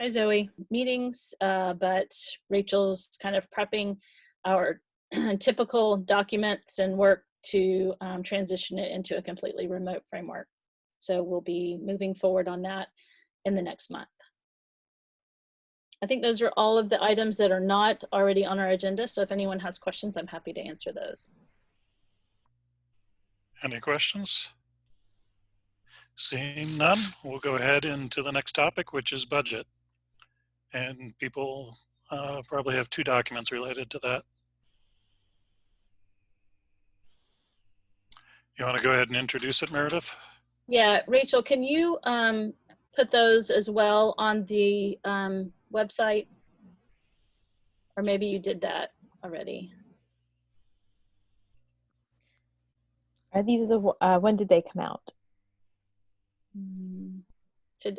Hi, Zoe. Meetings, but Rachel's kind of prepping our typical documents and work to transition it into a completely remote framework. So we'll be moving forward on that in the next month. I think those are all of the items that are not already on our agenda. So if anyone has questions, I'm happy to answer those. Any questions? Seeing none, we'll go ahead into the next topic, which is budget. And people probably have two documents related to that. You want to go ahead and introduce it, Meredith? Yeah, Rachel, can you put those as well on the website? Or maybe you did that already. Are these the, when did they come out?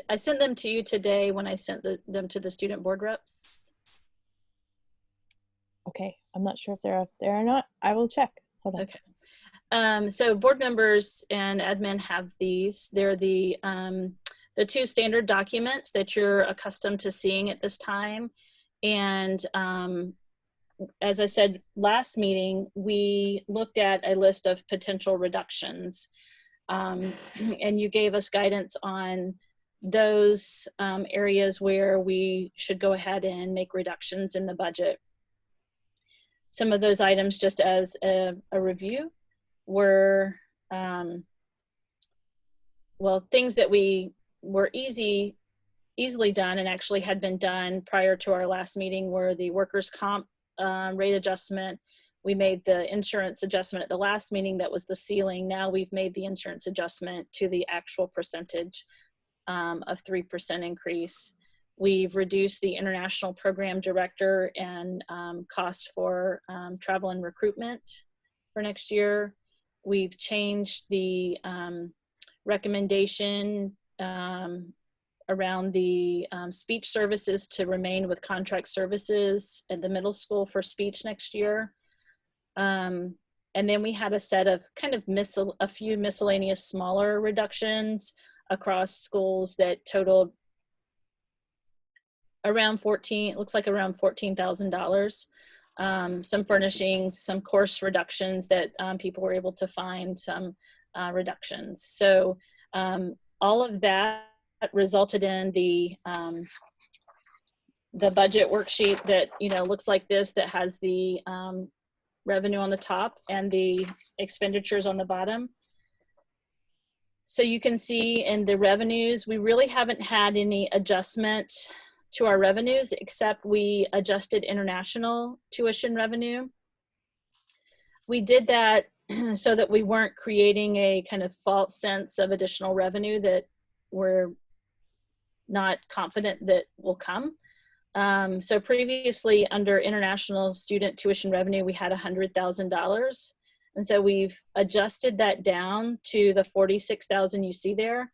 I sent them to you today when I sent them to the student board reps. Okay, I'm not sure if they're up there or not. I will check. Hold on. Okay. So board members and admin have these. They're the two standard documents that you're accustomed to seeing at this time. And as I said last meeting, we looked at a list of potential reductions. And you gave us guidance on those areas where we should go ahead and make reductions in the budget. Some of those items, just as a review, were, well, things that were easily done and actually had been done prior to our last meeting were the workers' comp rate adjustment. We made the insurance adjustment at the last meeting. That was the ceiling. Now we've made the insurance adjustment to the actual percentage of 3% increase. We've reduced the international program director and costs for travel and recruitment for next year. We've changed the recommendation around the speech services to remain with contract services at the middle school for speech next year. And then we had a set of kind of a few miscellaneous smaller reductions across schools that totaled around it looks like around $14,000. Some furnishings, some course reductions that people were able to find some reductions. So all of that resulted in the budget worksheet that, looks like this, that has the revenue on the top and the expenditures on the bottom. So you can see in the revenues, we really haven't had any adjustment to our revenues, except we adjusted international tuition revenue. We did that so that we weren't creating a kind of false sense of additional revenue that we're not confident that will come. So previously under international student tuition revenue, we had $100,000. And so we've adjusted that down to the 46,000 you see there.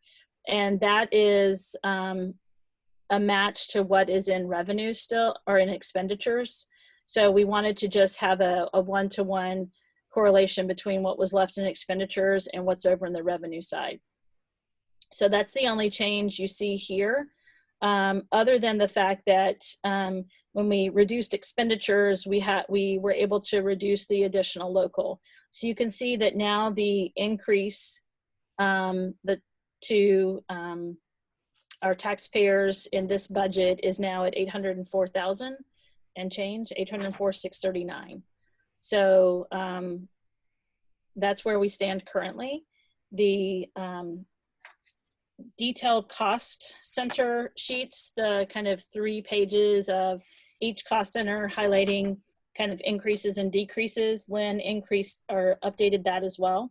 And that is a match to what is in revenue still, or in expenditures. So we wanted to just have a one-to-one correlation between what was left in expenditures and what's over in the revenue side. So that's the only change you see here. Other than the fact that when we reduced expenditures, we were able to reduce the additional local. So you can see that now the increase to our taxpayers in this budget is now at $804,000 and change, $804,639. So that's where we stand currently. The detailed cost center sheets, the kind of 3 pages of each cost center highlighting kind of increases and decreases. Lynn increased or updated that as well.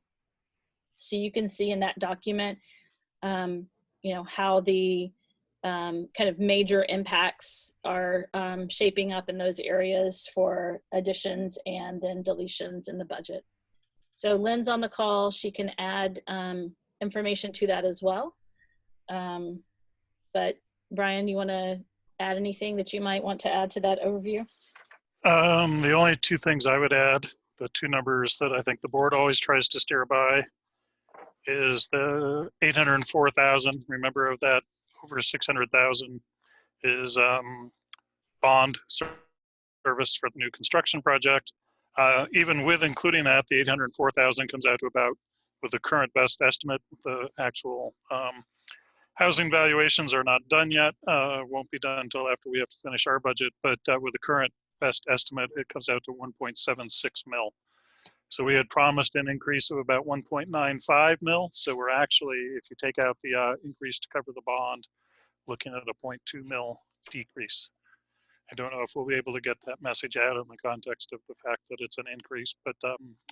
So you can see in that document, how the kind of major impacts are shaping up in those areas for additions and then deletions in the budget. So Lynn's on the call. She can add information to that as well. But Brian, you want to add anything that you might want to add to that overview? The only 2 things I would add, the 2 numbers that I think the board always tries to steer by, is the 804,000. Remember, of that, over 600,000 is bond service for the new construction project. Even with including that, the 804,000 comes out to about, with the current best estimate, the actual housing valuations are not done yet. Won't be done until after we have to finish our budget, but with the current best estimate, it comes out to 1.76 mil. So we had promised an increase of about 1.95 mil. So we're actually, if you take out the increase to cover the bond, looking at a 0.2 mil decrease. I don't know if we'll be able to get that message out in the context of the fact that it's an increase, but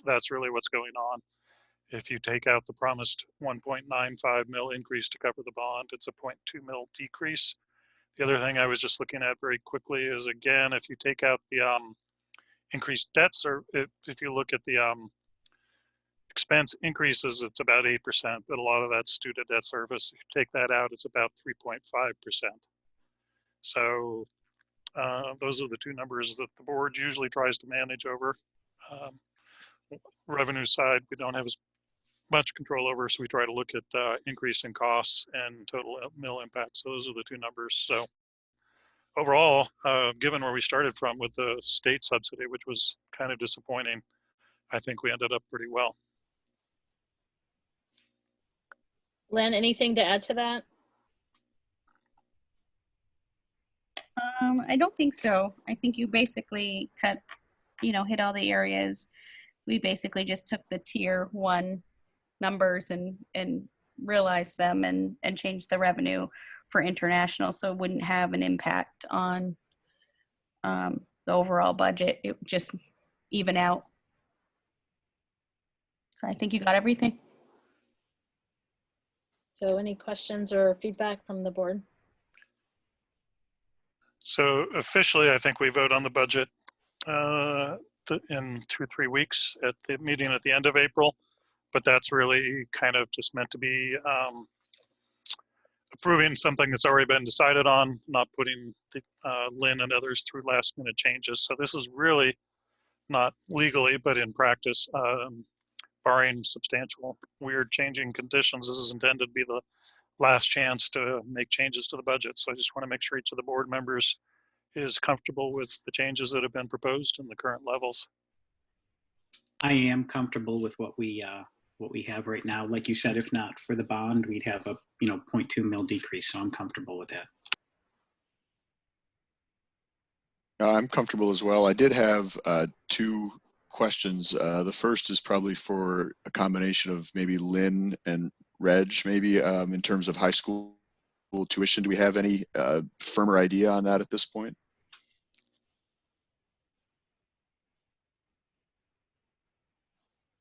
that's really what's going on. If you take out the promised 1.95 mil increase to cover the bond, it's a 0.2 mil decrease. The other thing I was just looking at very quickly is, again, if you take out the increased debts, or if you look at the expense increases, it's about 8%, but a lot of that's due to debt service. If you take that out, it's about 3.5%. So those are the two numbers that the board usually tries to manage over. Revenue side, we don't have as much control over, so we try to look at increase in costs and total mill impact. So those are the two numbers. So overall, given where we started from with the state subsidy, which was kind of disappointing, I think we ended up pretty well. Len, anything to add to that? I don't think so. I think you basically hit all the areas. We basically just took the tier 1 numbers and realized them and changed the revenue for international, so it wouldn't have an impact on the overall budget. It would just even out. So I think you got everything. So any questions or feedback from the board? So officially, I think we vote on the budget in 2 or 3 weeks at the meeting at the end of April, but that's really kind of just meant to be approving something that's already been decided on, not putting the, Lynn and others through last minute changes. So this is really not legally, but in practice, barring substantial weird changing conditions, this is intended to be the last chance to make changes to the budget. So I just want to make sure each of the board members is comfortable with the changes that have been proposed in the current levels. I am comfortable with what we have right now. Like you said, if not for the bond, we'd have a 0.2 mil decrease. So I'm comfortable with that. I'm comfortable as well. I did have 2 questions. The first is probably for a combination of maybe Lynn and Reg, maybe in terms of high school tuition. Do we have any firmer idea on that at this point?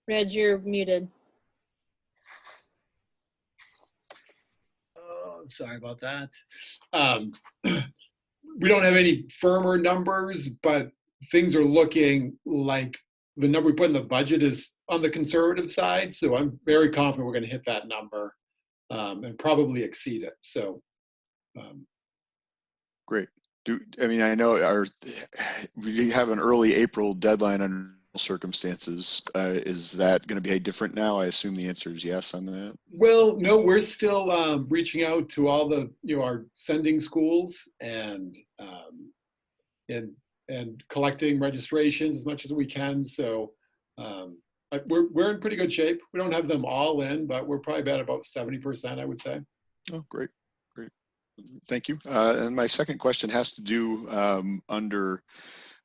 Reg, you're muted. Oh, sorry about that. We don't have any firmer numbers, but things are looking like the number we put in the budget is on the conservative side. So I'm very confident we're going to hit that number and probably exceed it. So Great. I know we have an early April deadline under circumstances. Is that going to be different now? I assume the answer is yes on that. Well, no, we're still reaching out to all the our sending schools and collecting registrations as much as we can. So we're in pretty good shape. We don't have them all in, but we're probably about 70%, I would say. Oh, great. Thank you. And my second question has to do under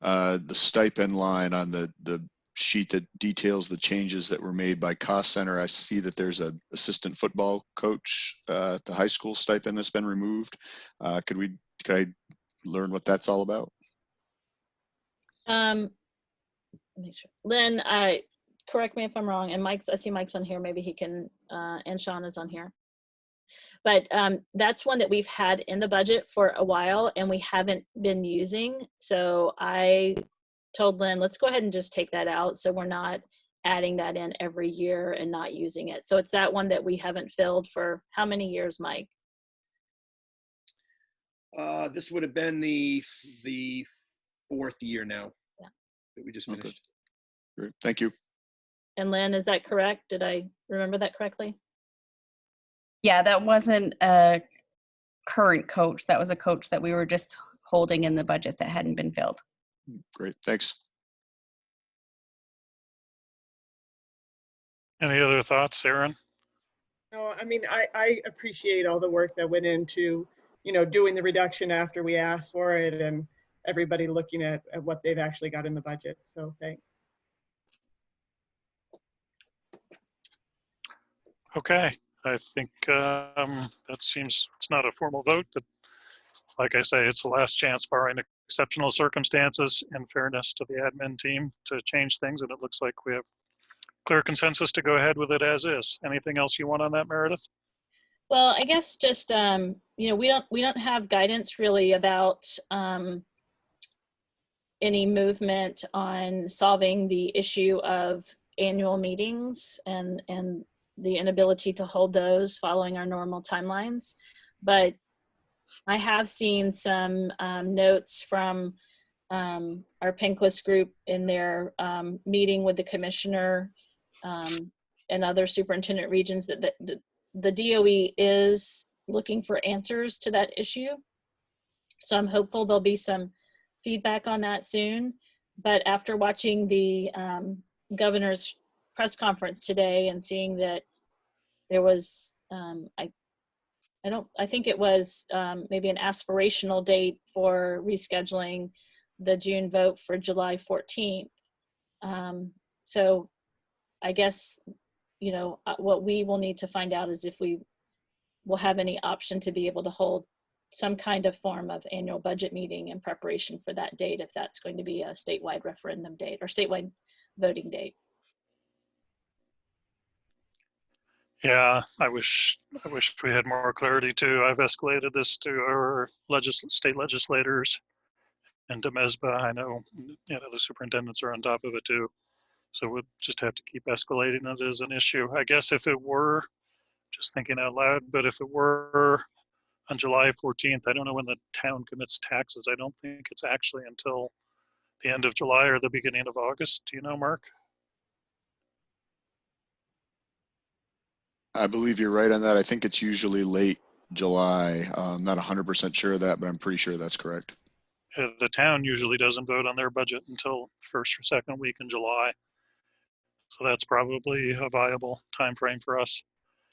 the stipend line on the sheet that details the changes that were made by cost center. I see that there's an assistant football coach at the high school stipend that's been removed. Could I learn what that's all about? Make sure. Lynn, correct me if I'm wrong, and I see Mike's on here, maybe he can, and Sean is on here. But that's one that we've had in the budget for a while and we haven't been using. So I told Lynn, let's go ahead and just take that out so we're not adding that in every year and not using it. So it's that one that we haven't filled for how many years, Mike? This would have been the 4th year now that we just finished. Okay. Great. Thank you. And Lynn, is that correct? Did I remember that correctly? Yeah, that wasn't a current coach. That was a coach that we were just holding in the budget that hadn't been filled. Great, thanks. Any other thoughts, Aaron? No, I mean, I appreciate all the work that went into, doing the reduction after we asked for it and everybody looking at what they've actually got in the budget. So thanks. Okay, I think that seems, it's not a formal vote, but like I say, it's the last chance barring exceptional circumstances and fairness to the admin team to change things. And it looks like we have clear consensus to go ahead with it as is. Anything else you want on that, Meredith? Well, I guess just, we don't have guidance really about any movement on solving the issue of annual meetings and the inability to hold those following our normal timelines. But I have seen some notes from our Penquist group in their meeting with the commissioner and other superintendent regions that the DOE is looking for answers to that issue. So I'm hopeful there'll be some feedback on that soon. But after watching the governor's press conference today and seeing that there was, I think it was maybe an aspirational date for rescheduling the June vote for July 14th. So I guess, what we will need to find out is if we will have any option to be able to hold some kind of form of annual budget meeting in preparation for that date, if that's going to be a statewide referendum date or statewide voting date. Yeah, I wish we had more clarity too. I've escalated this to our state legislators and to MESBA. I know, the superintendents are on top of it too. So we'll just have to keep escalating it as an issue. I guess if it were, just thinking out loud, but if it were on July 14th, I don't know when the town commits taxes. I don't think it's actually until the end of July or the beginning of August. Do you know, Mark? I believe you're right on that. I think it's usually late July. I'm not 100% sure of that, but I'm pretty sure that's correct. The town usually doesn't vote on their budget until first or second week in July. So that's probably a viable time frame for us.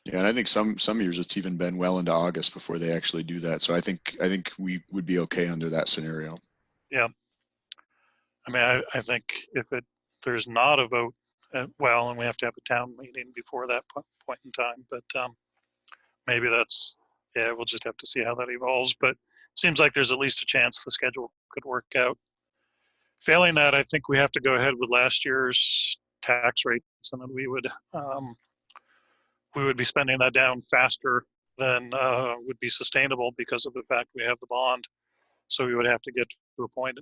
Yeah, and I think some years it's even been well into August before they actually do that. So I think we would be okay under that scenario. Yeah. I mean, I think if there's not a vote, and we have to have a town meeting before that point in time, but maybe we'll just have to see how that evolves, but it seems like there's at least a chance the schedule could work out. Failing that, I think we have to go ahead with last year's tax rates, and then we would be spending that down faster than would be sustainable because of the fact we have the bond. So we would have to get to a point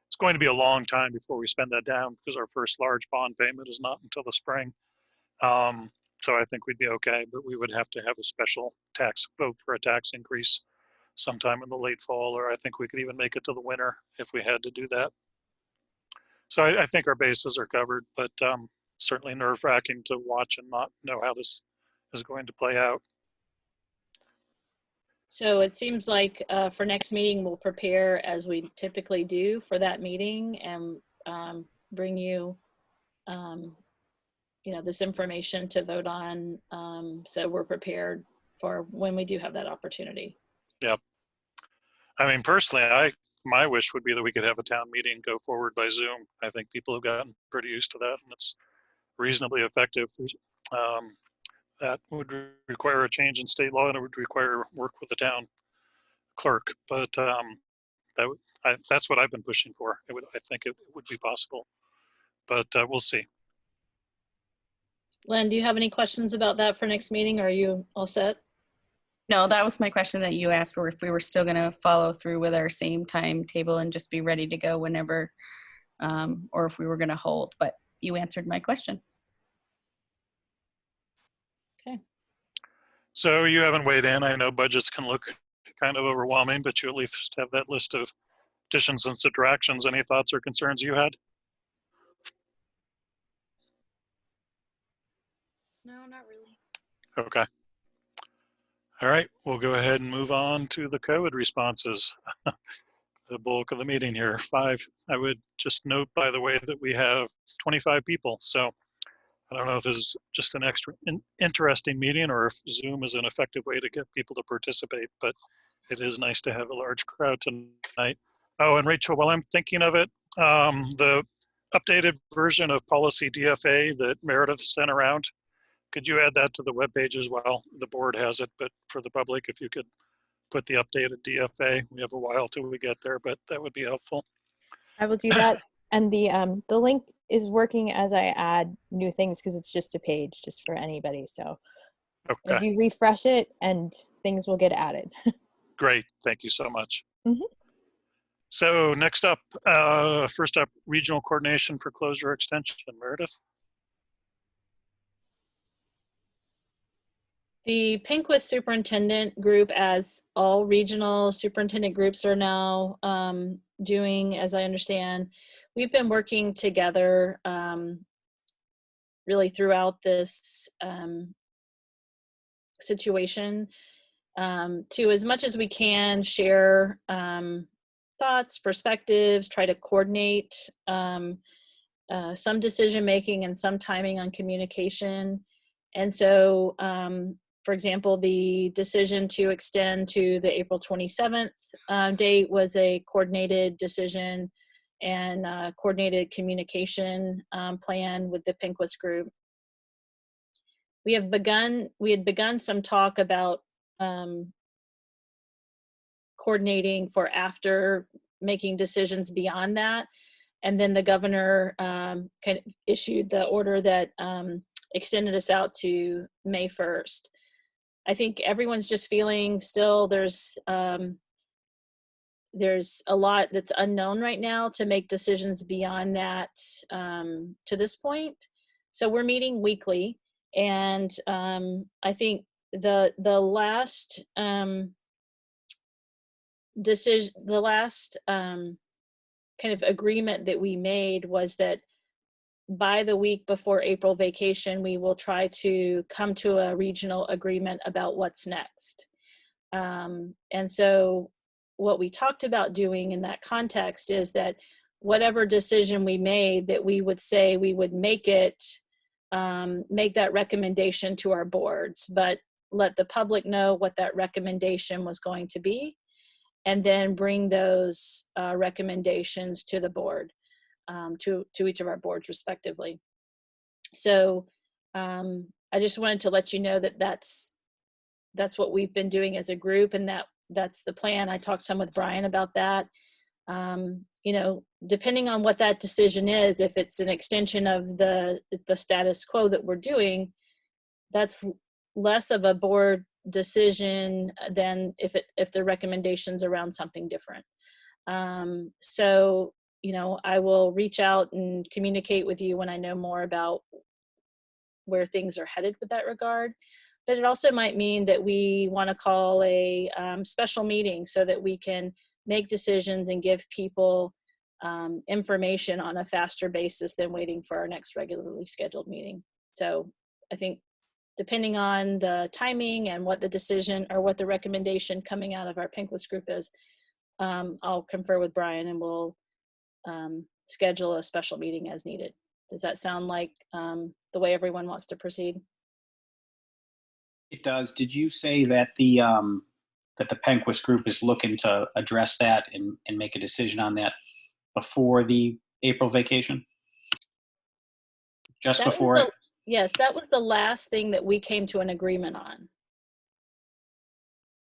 it's going to be a long time before we spend that down because our first large bond payment is not until the spring. So I think we'd be okay, but we would have to have a special tax vote for a tax increase sometime in the late fall, or I think we could even make it to the winter if we had to do that. So I think our bases are covered, but certainly nerve-wracking to watch and not know how this is going to play out. So it seems like for next meeting, we'll prepare as we typically do for that meeting and bring you, this information to vote on. So we're prepared for when we do have that opportunity. Yep. I mean, personally, my wish would be that we could have a town meeting go forward by Zoom. I think people have gotten pretty used to that, and it's reasonably effective. That would require a change in state law, and it would require work with the town clerk. But that's what I've been pushing for. I think it would be possible, but we'll see. Len, do you have any questions about that for next meeting? Are you all set? No, that was my question that you asked, or if we were still going to follow through with our same timetable and just be ready to go whenever, or if we were going to hold, but you answered my question. Okay. So you haven't weighed in. I know budgets can look kind of overwhelming, but you at least have that list of additions and subtractions. Any thoughts or concerns you had? No, not really. Okay. All right, we'll go ahead and move on to the COVID responses. The bulk of the meeting here, 5. I would just note, by the way, that we have 25 people. So I don't know if this is just an extra interesting meeting or if Zoom is an effective way to get people to participate, but it is nice to have a large crowd tonight. Oh, and Rachel, while I'm thinking of it, the updated version of policy DFA that Meredith sent around, could you add that to the webpage as well? The board has it, but for the public, if you could put the updated DFA, we have a while till we get there, but that would be helpful. I will do that. And the link is working as I add new things because it's just a page just for anybody. So if Okay, you refresh it and things will get added. great. Thank you so much. Mhm. So next up, first up, regional coordination for closure extension. Meredith? The Pinkwith superintendent group, as all regional superintendent groups are now doing, as I understand, we've been working together really throughout this situation to, as much as we can, share thoughts, perspectives, try to coordinate some decision making and some timing on communication. And so, for example, the decision to extend to the April 27th date was a coordinated decision and coordinated communication plan with the Pinkwith group. We had begun some talk about coordinating for after making decisions beyond that. And then the governor kind of issued the order that extended us out to May 1st. I think everyone's just feeling still there's a lot that's unknown right now to make decisions beyond that to this point. So we're meeting weekly, and I think the last decision, the last kind of agreement that we made was that by the week before April vacation, we will try to come to a regional agreement about what's next. And so what we talked about doing in that context is that whatever decision we made, that we would say we would make it, make that recommendation to our boards, but let the public know what that recommendation was going to be, and then bring those recommendations to the board. To each of our boards respectively. So I just wanted to let you know that that's what we've been doing as a group, and that's the plan. I talked some with Brian about that. You know, depending on what that decision is, if it's an extension of the status quo that we're doing, that's less of a board decision than if the recommendation's around something different. So you know, I will reach out and communicate with you when I know more about where things are headed with that regard. But it also might mean that we want to call a special meeting so that we can make decisions and give people information on a faster basis than waiting for our next regularly scheduled meeting. So I think depending on the timing and what the decision or what the recommendation coming out of our Pinkwith group is, I'll confer with Brian and we'll schedule a special meeting as needed. Does that sound like the way everyone wants to proceed? It does. Did you say that the Penquist group is looking to address that and make a decision on that before the April vacation? Just before it? Yes, that was the last thing that we came to an agreement on.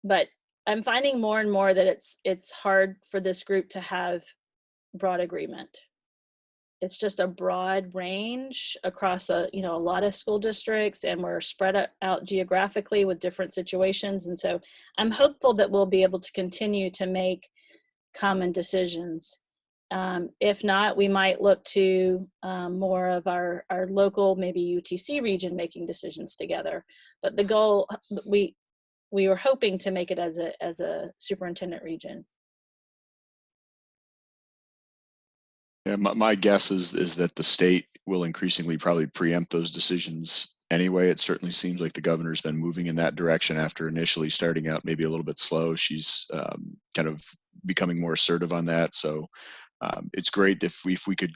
But I'm finding more and more that it's hard for this group to have broad agreement. It's just a broad range across a lot of school districts, and we're spread out geographically with different situations. And so I'm hopeful that we'll be able to continue to make common decisions. If not, we might look to more of our local, maybe UTC region making decisions together. But the goal, we were hoping to make it as a superintendent region. Yeah, my guess is that the state will increasingly probably preempt those decisions anyway. It certainly seems like the governor's been moving in that direction after initially starting out maybe a little bit slow. She's kind of becoming more assertive on that. So it's great if we could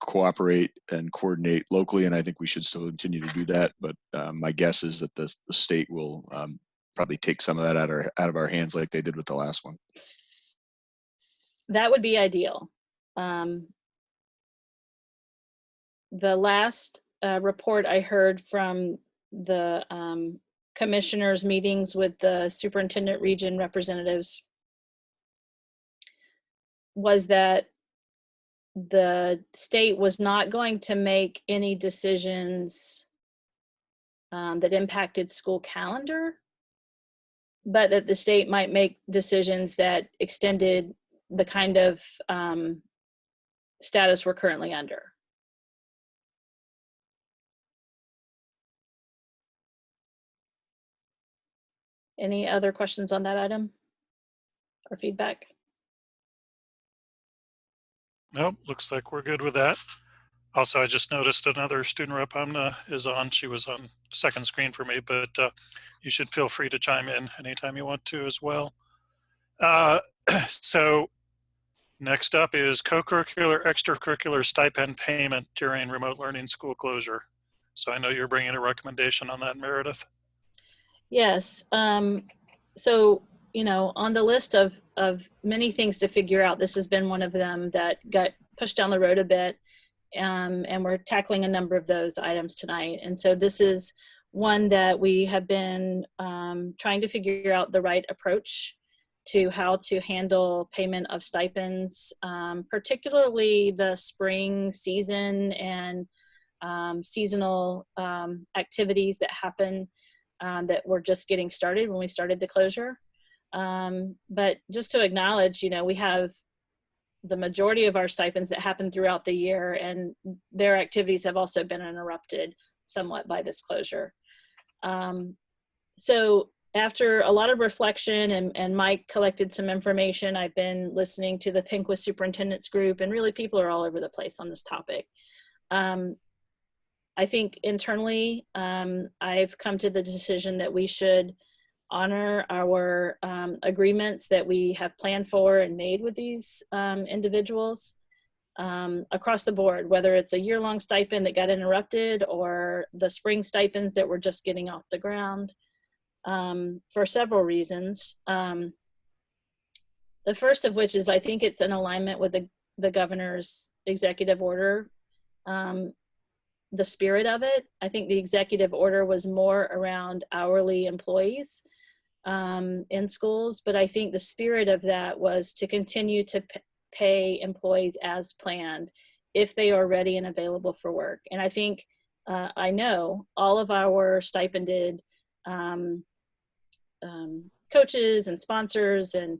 cooperate and coordinate locally, and I think we should still continue to do that. But my guess is that the state will probably take some of that out of our hands like they did with the last one. That would be ideal. The last report I heard from the commissioners' meetings with the superintendent region representatives was that the state was not going to make any decisions that impacted school calendar, but that the state might make decisions that extended the kind of status we're currently under. Any other questions on that item or feedback? Nope, looks like we're good with that. Also, I just noticed another student rep is on. She was on second screen for me, but you should feel free to chime in anytime you want to as well. So next up is co-curricular, extracurricular stipend payment during remote learning school closure. So I know you're bringing a recommendation on that, Meredith. Yes. So, you know, on the list of many things to figure out, this has been one of them that got pushed down the road a bit. And we're tackling a number of those items tonight. And so this is one that we have been trying to figure out the right approach to how to handle payment of stipends, particularly the spring season and seasonal activities that happen that were just getting started when we started the closure. But just to acknowledge, you know, we have the majority of our stipends that happen throughout the year, and their activities have also been interrupted somewhat by this closure. So after a lot of reflection and Mike collected some information, I've been listening to the Pinquist Superintendent's Group, and really people are all over the place on this topic. I think internally, I've come to the decision that we should honor our agreements that we have planned for and made with these individuals across the board, whether it's a year-long stipend that got interrupted or the spring stipends that were just getting off the ground, for several reasons. The first of which is I think it's in alignment with the governor's executive order. The spirit of it, I think the executive order was more around hourly employees in schools, but I think the spirit of that was to continue to pay employees as planned if they are ready and available for work. And I think, I know all of our stipended coaches and sponsors and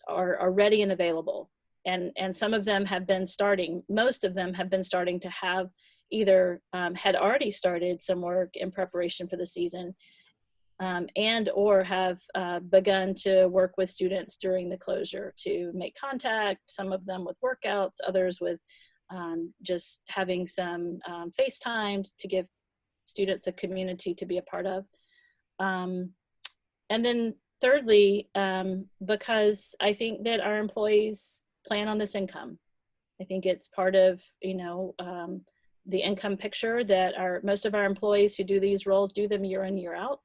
are ready and available. And some of them have been starting, most of them have been starting to have either had already started some work in preparation for the season and or have begun to work with students during the closure to make contact, some of them with workouts, others with just having some FaceTime to give students a community to be a part of. And then thirdly, because I think that our employees plan on this income. I think it's part of, you know, the income picture that most of our employees who do these roles do them year in, year out.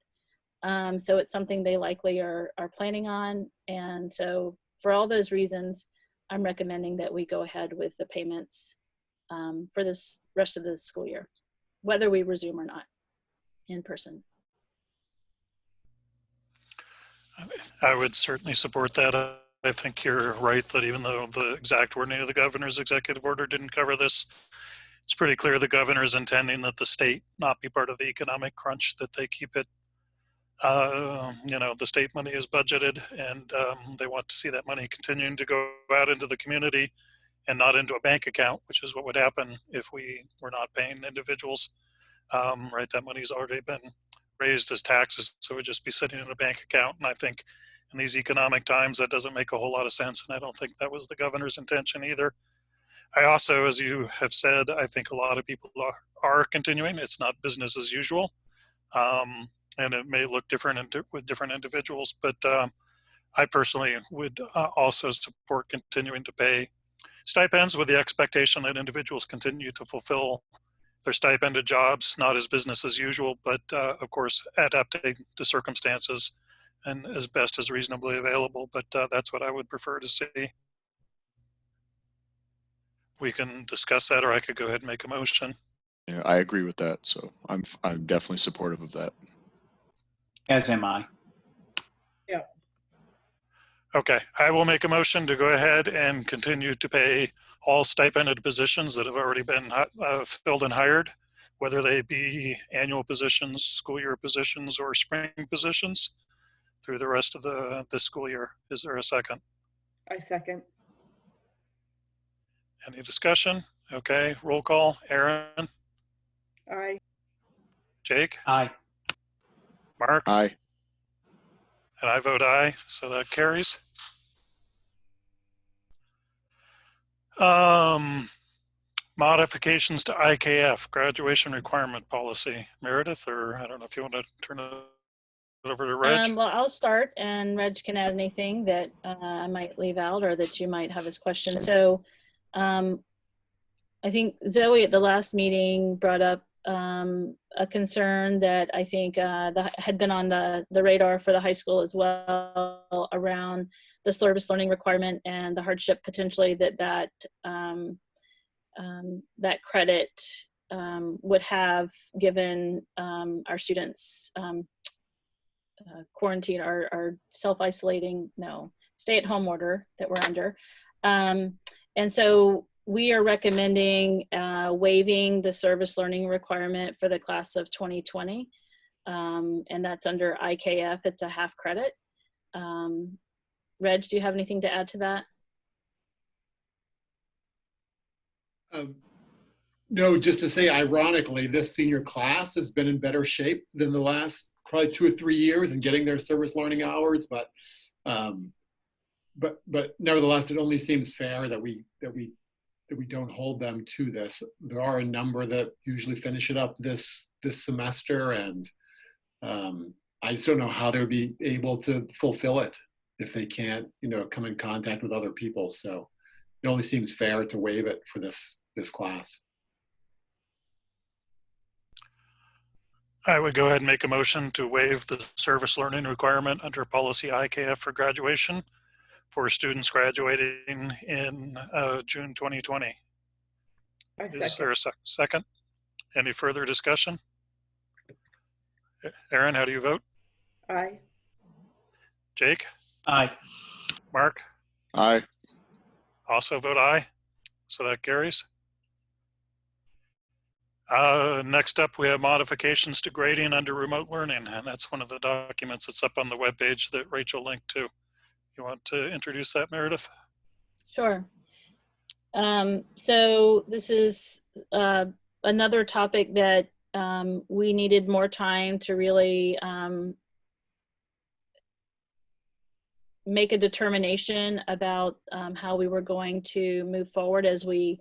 So it's something they likely are planning on. And so for all those reasons, I'm recommending that we go ahead with the payments for this rest of the school year, whether we resume or not in person. I would certainly support that. I think you're right that even though the exact wording of the governor's executive order didn't cover this, it's pretty clear the governor is intending that the state not be part of the economic crunch, that they keep it, you know, the state money is budgeted, and they want to see that money continuing to go out into the community and not into a bank account, which is what would happen if we were not paying individuals. Right, that money's already been raised as taxes, so it would just be sitting in a bank account. And I think in these economic times, that doesn't make a whole lot of sense, and I don't think that was the governor's intention either. I also, as you have said, I think a lot of people are continuing. It's not business as usual. And it may look different with different individuals, but I personally would also support continuing to pay stipends with the expectation that individuals continue to fulfill their stipended jobs, not as business as usual, but of course, adapting to circumstances and as best as reasonably available. But that's what I would prefer to see. We can discuss that, or I could go ahead and make a motion. Yeah, I agree with that. So I'm definitely supportive of that. As am I. Okay, I will make a motion to go ahead and continue to pay all stipended positions that have already been filled and hired, whether they be annual positions, school year positions, or spring positions through the rest of the school year. Is there a second? I second. Any discussion? Okay, roll call. Aaron, Aye. Jake, Aye. Mark, Aye. and I vote aye, so that carries. Modifications to IKF, graduation requirement policy. Meredith, or I don't know if you want to turn it over to Reg. Well, I'll start, and Reg can add anything that I might leave out or that you might have as questions. So I think Zoe at the last meeting brought up a concern that I think that had been on the radar for the high school as well, around the service learning requirement and the hardship potentially that credit would have, given our students quarantine or self-isolating, stay-at-home order that we're under. And so we are recommending waiving the service learning requirement for the class of 2020. And that's under IKF. It's a half credit. Reg, do you have anything to add to that? No, just to say, ironically, this senior class has been in better shape than the last probably 2 or 3 years in getting their service learning hours. But nevertheless, it only seems fair that we don't hold them to this. There are a number that usually finish it up this semester, and I just don't know how they would be able to fulfill it if they can't, come in contact with other people. So it only seems fair to waive it for this class. I would go ahead and make a motion to waive the service learning requirement under policy IKF for graduation for students graduating in June 2020. Is there a second? Any further discussion? Aaron, how do you vote? Aye. Jake? Aye. Mark? Aye. Also vote aye, so that carries. Next up, we have modifications to grading under remote learning, and that's one of the documents that's up on the webpage that Rachel linked to. You want to introduce that, Meredith? Sure. So this is another topic that we needed more time to really make a determination about how we were going to move forward as we,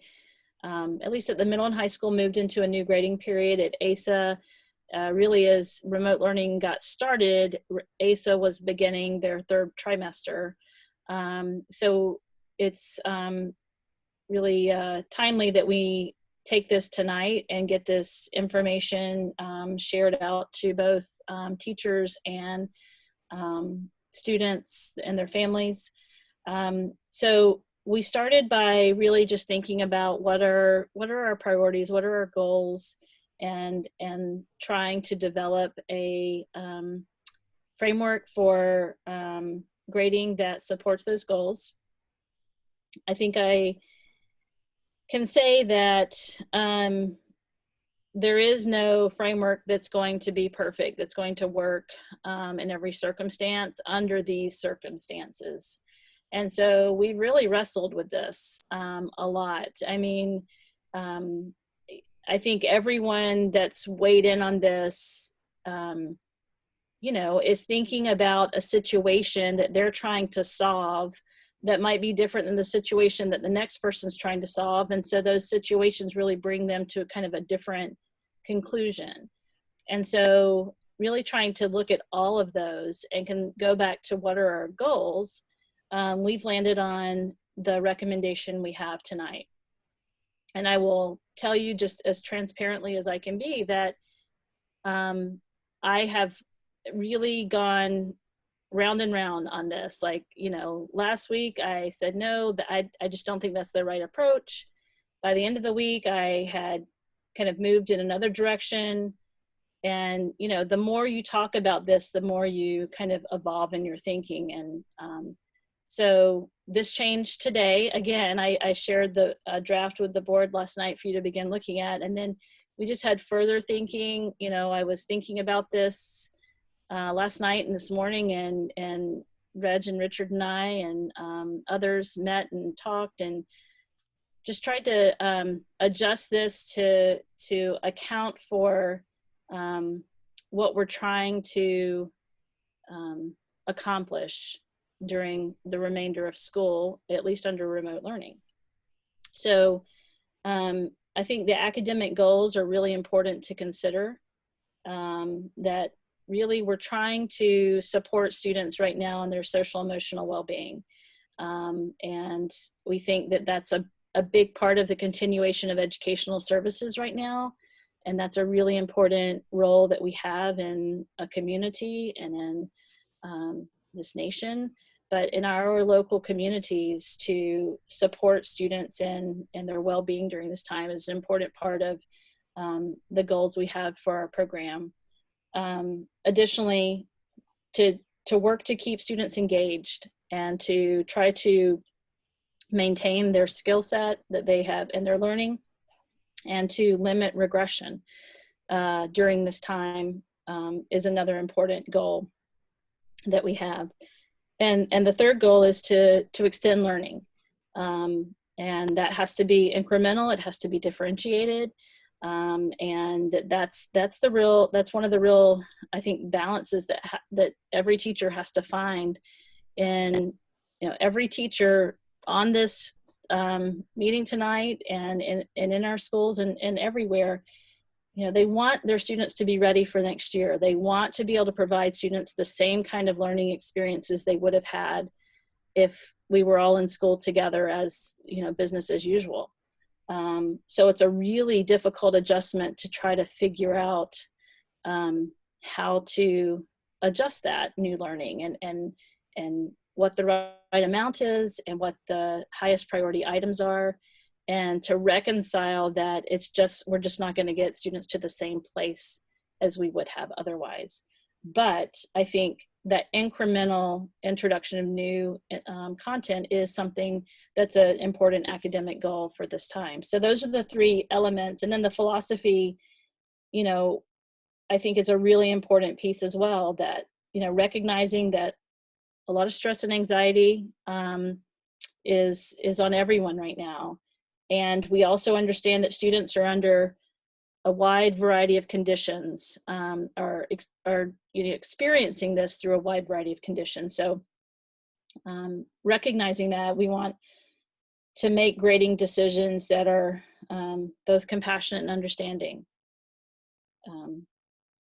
at least at the middle and high school, moved into a new grading period. At ASA, really as remote learning got started, ASA was beginning their 3rd trimester. So it's really timely that we take this tonight and get this information shared out to both teachers and students and their families. So we started by really just thinking about what are our priorities, what are our goals, and trying to develop a framework for grading that supports those goals. I think I can say that there is no framework that's going to be perfect, that's going to work in every circumstance under these circumstances. And so we really wrestled with this a lot. I mean, I think everyone that's weighed in on this, is thinking about a situation that they're trying to solve that might be different than the situation that the next person's trying to solve. And so those situations really bring them to kind of a different conclusion. And so really trying to look at all of those and can go back to what are our goals. We've landed on the recommendation we have tonight. And I will tell you just as transparently as I can be that I have really gone round and round on this. Like, you know, last week I said no, that I just don't think that's the right approach. By the end of the week, I had kind of moved in another direction. And, you know, the more you talk about this, the more you kind of evolve in your thinking. And so this changed today. Again, I shared the draft with the board last night for you to begin looking at. And then we just had further thinking. You know, I was thinking about this last night and this morning, and Reg and Richard and I and others met and talked and just tried to adjust this to account for what we're trying to accomplish during the remainder of school, at least under remote learning. So I think the academic goals are really important to consider, that really we're trying to support students right now in their social emotional well-being. And we think that that's a big part of the continuation of educational services right now. And that's a really important role that we have in a community and in this nation, but in our local communities to support students and their well-being during this time is an important part of the goals we have for our program. Additionally, to work to keep students engaged and to try to maintain their skill set that they have in their learning and to limit regression during this time is another important goal that we have. And the third goal is to extend learning. And that has to be incremental, it has to be differentiated. And that's one of the real, I think, balances that every teacher has to find. And, you know, every teacher on this meeting tonight and in our schools and everywhere, you know, they want their students to be ready for next year. They want to be able to provide students the same kind of learning experiences they would have had if we were all in school together as, you know, business as usual. So it's a really difficult adjustment to try to figure out how to adjust that new learning and what the right amount is and what the highest priority items are, and to reconcile that we're just not going to get students to the same place as we would have otherwise. But I think that incremental introduction of new content is something that's an important academic goal for this time. So those are the three elements. And then the philosophy, you know, I think is a really important piece as well, that, you know, recognizing that a lot of stress and anxiety is on everyone right now. And we also understand that students are under a wide variety of conditions, are you know, experiencing this through a wide variety of conditions. So recognizing that, we want to make grading decisions that are both compassionate and understanding.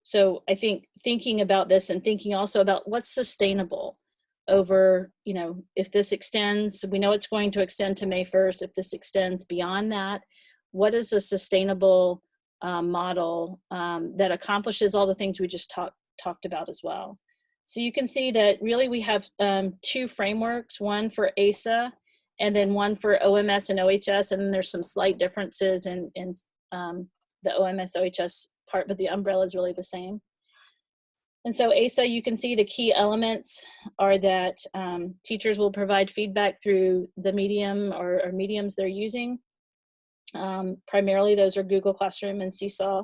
So I think thinking about this and thinking also about what's sustainable over, you know, if this extends, we know it's going to extend to May 1st. If this extends beyond that, what is a sustainable model that accomplishes all the things we just talked about as well? So you can see that really we have two frameworks, one for ASA and then one for OMS and OHS, and then there's some slight differences in the OMS OHS part, but the umbrella is really the same. And so ASA, you can see the key elements are that teachers will provide feedback through the medium or mediums they're using. Primarily those are Google Classroom and Seesaw,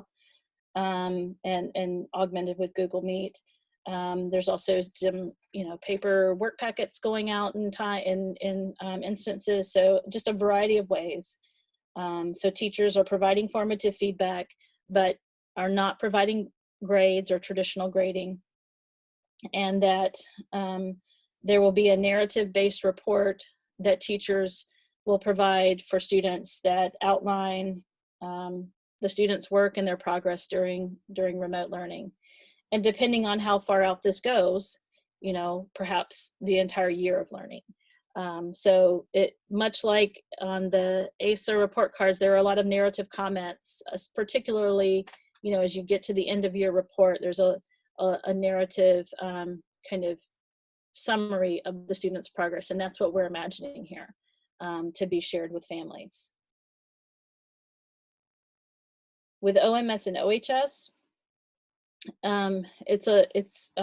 and augmented with Google Meet. There's also some, you know, paper work packets going out in instances, so just a variety of ways. So teachers are providing formative feedback, but are not providing grades or traditional grading, and that there will be a narrative-based report that teachers will provide for students that outline the students' work and their progress during remote learning. And depending on how far out this goes, you know, perhaps the entire year of learning. So it, much like on the ASA report cards, there are a lot of narrative comments, particularly, you know, as you get to the end of your report, there's a narrative kind of summary of the student's progress. And that's what we're imagining here to be shared with families. With OMS and OHS, it's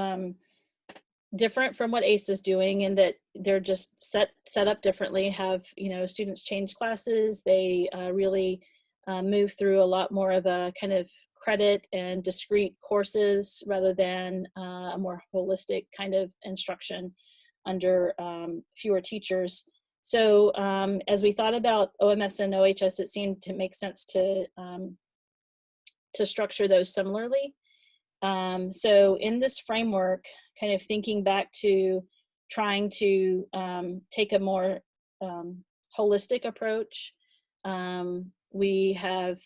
different from what ACE is doing in that they're just set up differently, have, you know, students change classes. They really move through a lot more of a kind of credit and discrete courses rather than a more holistic kind of instruction under fewer teachers. So as we thought about OMS and OHS, it seemed to make sense to structure those similarly. So in this framework, kind of thinking back to trying to take a more holistic approach, we have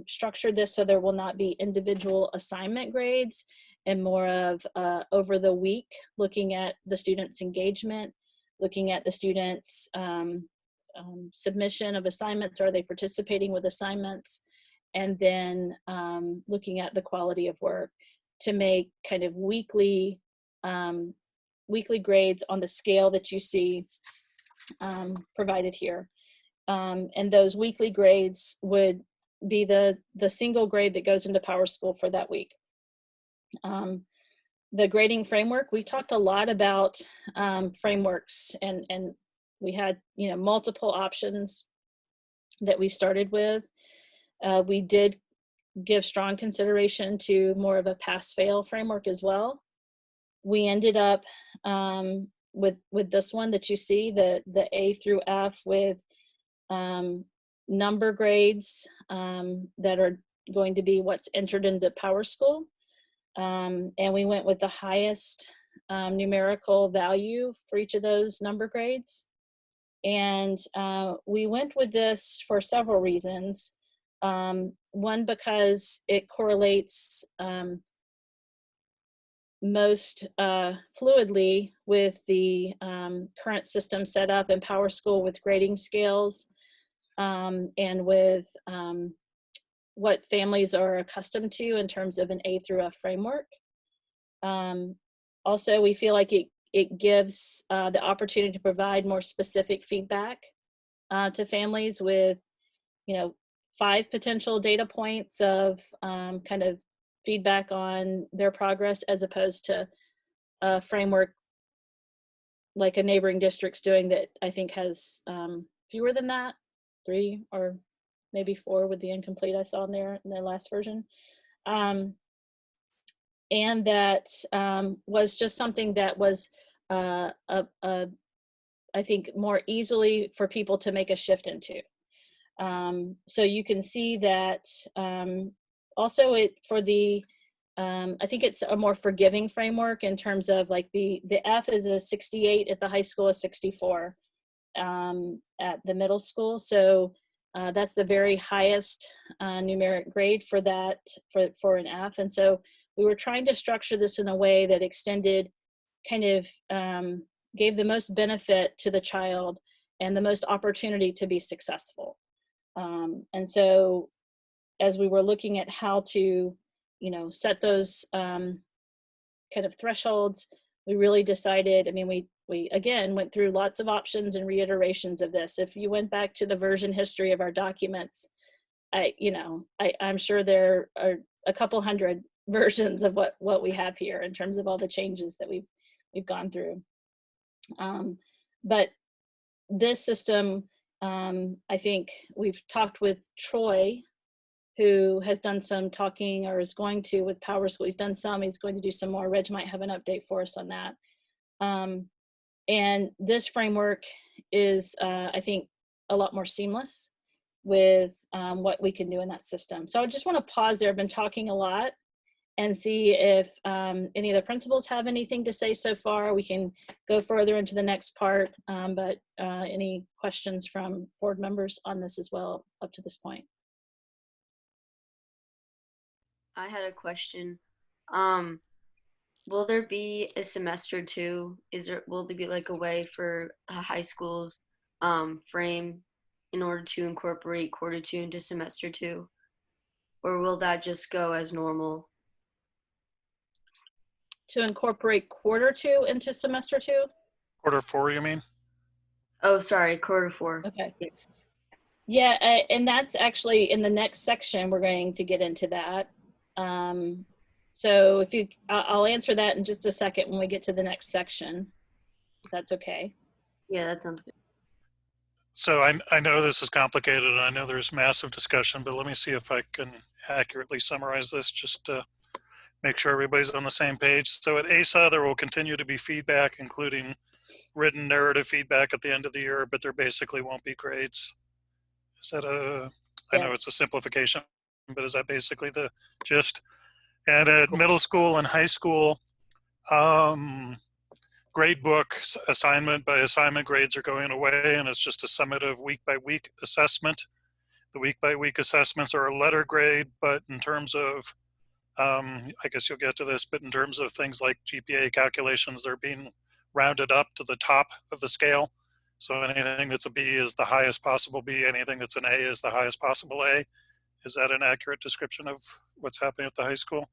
structured this so there will not be individual assignment grades and more of over the week, looking at the students' engagement, looking at the students' submission of assignments. Are they participating with assignments? And then looking at the quality of work to make kind of weekly grades on the scale that you see provided here. And those weekly grades would be the single grade that goes into PowerSchool for that week. The grading framework, we talked a lot about frameworks, and we had, you know, multiple options that we started with. We did give strong consideration to more of a pass-fail framework as well. We ended up with this one that you see, the A through F, with number grades that are going to be what's entered into PowerSchool. And we went with the highest numerical value for each of those number grades. And we went with this for several reasons. One, because it correlates most fluidly with the current system set up in PowerSchool with grading scales and with what families are accustomed to in terms of an A through F framework. Also, we feel like it gives the opportunity to provide more specific feedback to families with, you know, 5 potential data points of kind of feedback on their progress, as opposed to a framework like a neighboring district's doing that I think has fewer than that, 3 or maybe 4 with the incomplete I saw in there in the last version. And that was just something that was, I think, more easily for people to make a shift into. So you can see that also for the, I think it's a more forgiving framework in terms of like the F is a 68 at the high school, a 64 at the middle school. So that's the very highest numeric grade for that, for an F. And so we were trying to structure this in a way that extended, kind of gave the most benefit to the child and the most opportunity to be successful. And so as we were looking at how to, you know, set those kind of thresholds, we really decided, I mean, we again went through lots of options and reiterations of this. If you went back to the version history of our documents, I'm sure there are a couple hundred versions of what we have here in terms of all the changes that we've gone through. But this system, I think we've talked with Troy, who has done some talking or is going to with PowerSchool. He's done some, he's going to do some more. Reg might have an update for us on that. And this framework is, I think, a lot more seamless with what we can do in that system. So I just want to pause there. I've been talking a lot, and see if any of the principals have anything to say so far. We can go further into the next part, but any questions from board members on this as well up to this point? I had a question. Will there be a semester two? Will there be like a way for high schools frame in order to incorporate quarter two into semester two? Or will that just go as normal? To incorporate quarter two into semester two? Quarter four, you mean? Oh, sorry, quarter four. Okay. Yeah, and that's actually in the next section. We're going to get into that. So if you, I'll answer that in just a second when we get to the next section, if that's okay. Yeah, that sounds good. So I know this is complicated and I know there's massive discussion, but let me see if I can accurately summarize this just to make sure everybody's on the same page. So at ASA, there will continue to be feedback, including written narrative feedback at the end of the year, but there basically won't be grades. Is that I know it's a simplification, but is that basically the gist? And at middle school and high school, grade book assignment by assignment grades are going away, and it's just a summative week by week assessment. The week by week assessments are a letter grade, but in terms of, I guess you'll get to this, but in terms of things like GPA calculations, they're being rounded up to the top of the scale. So anything that's a B is the highest possible B, anything that's an A is the highest possible A. Is that an accurate description of what's happening at the high school?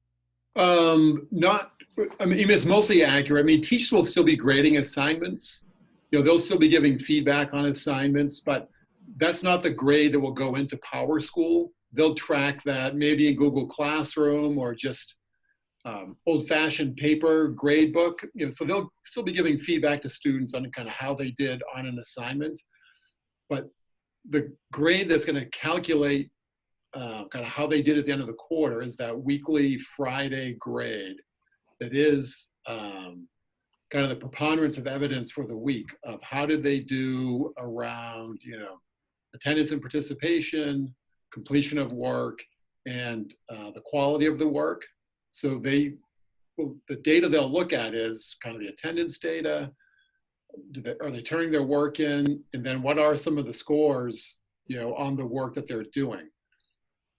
Not, I mean, it's mostly accurate. I mean, teachers will still be grading assignments. You know, they'll still be giving feedback on assignments, but that's not the grade that will go into Power School. They'll track that maybe in Google Classroom or just old-fashioned paper grade book. You know, so they'll still be giving feedback to students on kind of how they did on an assignment. But the grade that's going to calculate kind of how they did at the end of the quarter is that weekly Friday grade that is kind of the preponderance of evidence for the week of how did they do around, you know, attendance and participation, completion of work, and the quality of the work. So the data they'll look at is kind of the attendance data. Are they turning their work in? And then what are some of the scores, you know, on the work that they're doing?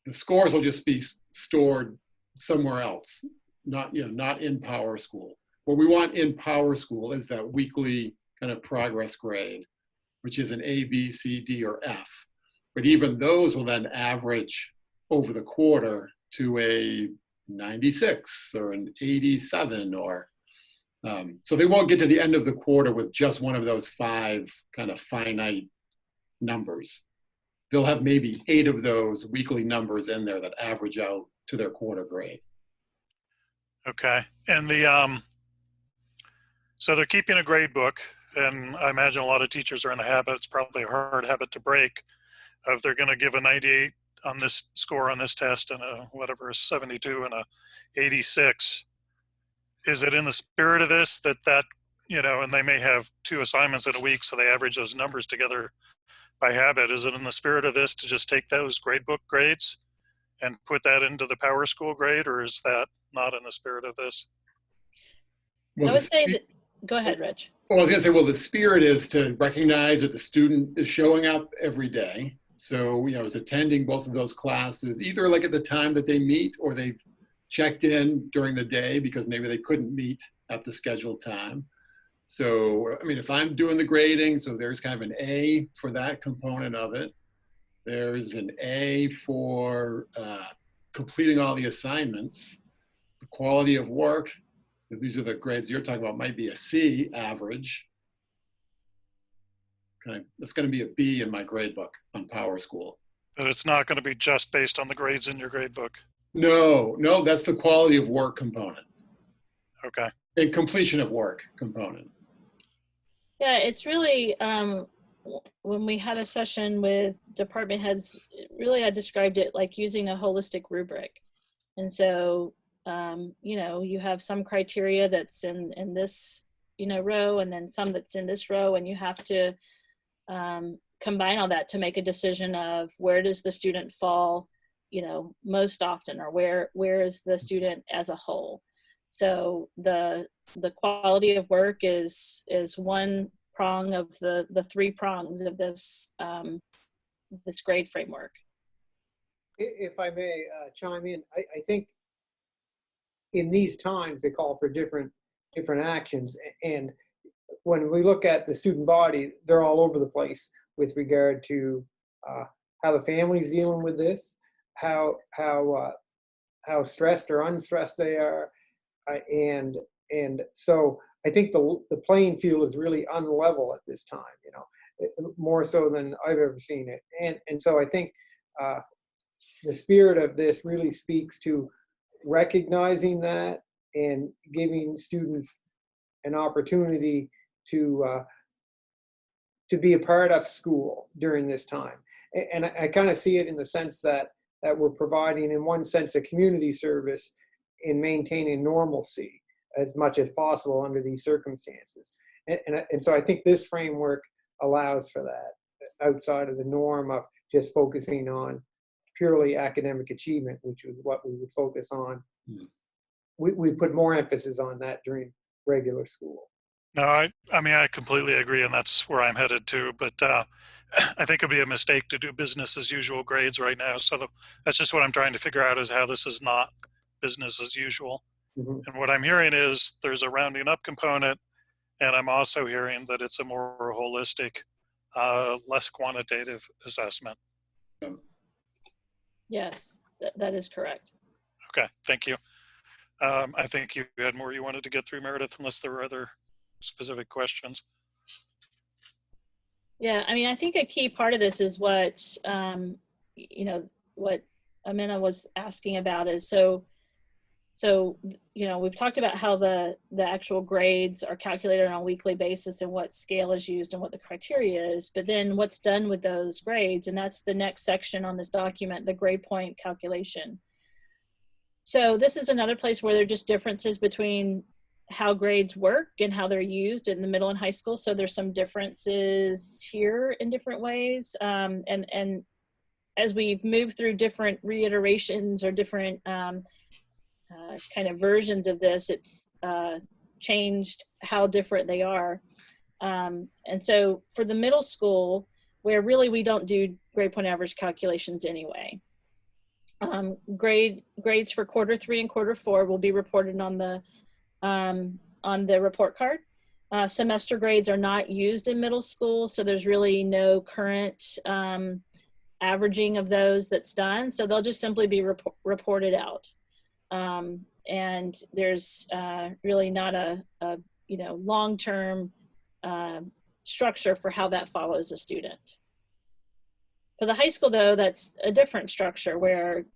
The scores will just be stored somewhere else, not, you know, not in Power School. What we want in Power School is that weekly kind of progress grade, which is an A, B, C, D, or F. But even those will then average over the quarter to a 96 or an 87 or, so they won't get to the end of the quarter with just one of those 5 kind of finite numbers. They'll have maybe 8 of those weekly numbers in there that average out to their quarter grade. Okay, and the, so they're keeping a grade book, and I imagine a lot of teachers are in the habit, it's probably a hard habit to break, of they're gonna give a 98 on this score on this test and a whatever, a 72 and a 86. Is it in the spirit of this that, you know, and they may have 2 assignments in a week, so they average those numbers together by habit. Is it in the spirit of this to just take those gradebook grades and put that into the Power School grade, or is that not in the spirit of this? Well, I would say that, go ahead, Rich. Well, I was gonna say, well, the spirit is to recognize that the student is showing up every day. So, you know, is attending both of those classes, either like at the time that they meet or they've checked in during the day because maybe they couldn't meet at the scheduled time. So, I mean, if I'm doing the grading, so there's kind of an A for that component of it. There's an A for completing all the assignments. The quality of work, these are the grades you're talking about, might be a C average. Okay, that's going to be a B in my grade book on Power School. But it's not going to be just based on the grades in your grade book. No, that's the quality of work component. Okay. And completion of work component. Yeah, it's really, when we had a session with department heads, really I described it like using a holistic rubric. And so, you know, you have some criteria that's in this, you know, row, and then some that's in this row, and you have to combine all that to make a decision of where does the student fall most often, or where is the student as a whole. So the quality of work is one prong of the three prongs of this this grade framework. If I may chime in, I think in these times they call for different actions, and when we look at the student body, they're all over the place with regard to how the family's dealing with this, how stressed or unstressed they are, and so I think the playing field is really unlevel at this time, more so than I've ever seen it, and so I think the spirit of this really speaks to recognizing that and giving students an opportunity to be a part of school during this time. And I kind of see it in the sense that we're providing, in one sense, a community service in maintaining normalcy as much as possible under these circumstances. And so I think this framework allows for that, outside of the norm of just focusing on purely academic achievement, which was what we would focus on. We put more emphasis on that during regular school. No, I mean, I completely agree, and that's where I'm headed to. But I think it'd be a mistake to do business as usual grades right now. So that's just what I'm trying to figure out, is how this is not business as usual. Mm-hmm. And what I'm hearing is there's a rounding up component, and I'm also hearing that it's a more holistic, less quantitative assessment. Yes, that is correct. Okay, thank you. I think you had more you wanted to get through, Meredith, unless there were other specific questions. Yeah, I mean, I think a key part of this is what, what Amina was asking about is, so, we've talked about how the actual grades are calculated on a weekly basis and what scale is used and what the criteria is, but then what's done with those grades, and that's the next section on this document, the grade point calculation. So this is another place where there are just differences between how grades work and how they're used in the middle and high school. So there's some differences here in different ways. And as we've moved through different reiterations or different kind of versions of this, it's changed how different they are. And so for the middle school, where really we don't do grade point average calculations anyway, grades for quarter 3 and quarter 4 will be reported on the report card. Semester grades are not used in middle school, so there's really no current averaging of those that's done. So they'll just simply be reported out. And there's really not a long-term structure for how that follows a student. For the high school, though, that's a different structure where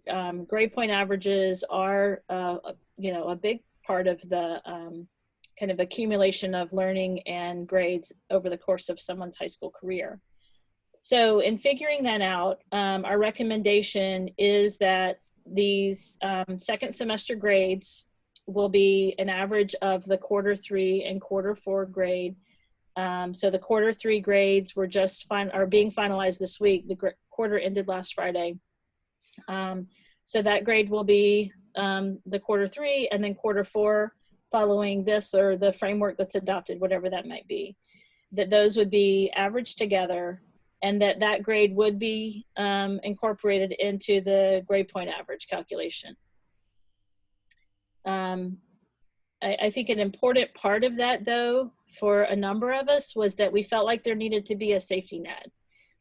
grade point averages are, a big part of the kind of accumulation of learning and grades over the course of someone's high school career. So in figuring that out, our recommendation is that these second semester grades will be an average of the quarter 3 and quarter 4 grade. So the quarter 3 grades were are being finalized this week. The quarter ended last Friday. So that grade will be the quarter 3, and then quarter 4 following this, or the framework that's adopted, whatever that might be, that those would be averaged together, and that grade would be incorporated into the grade point average calculation. I think an important part of that, though, for a number of us, was that we felt like there needed to be a safety net.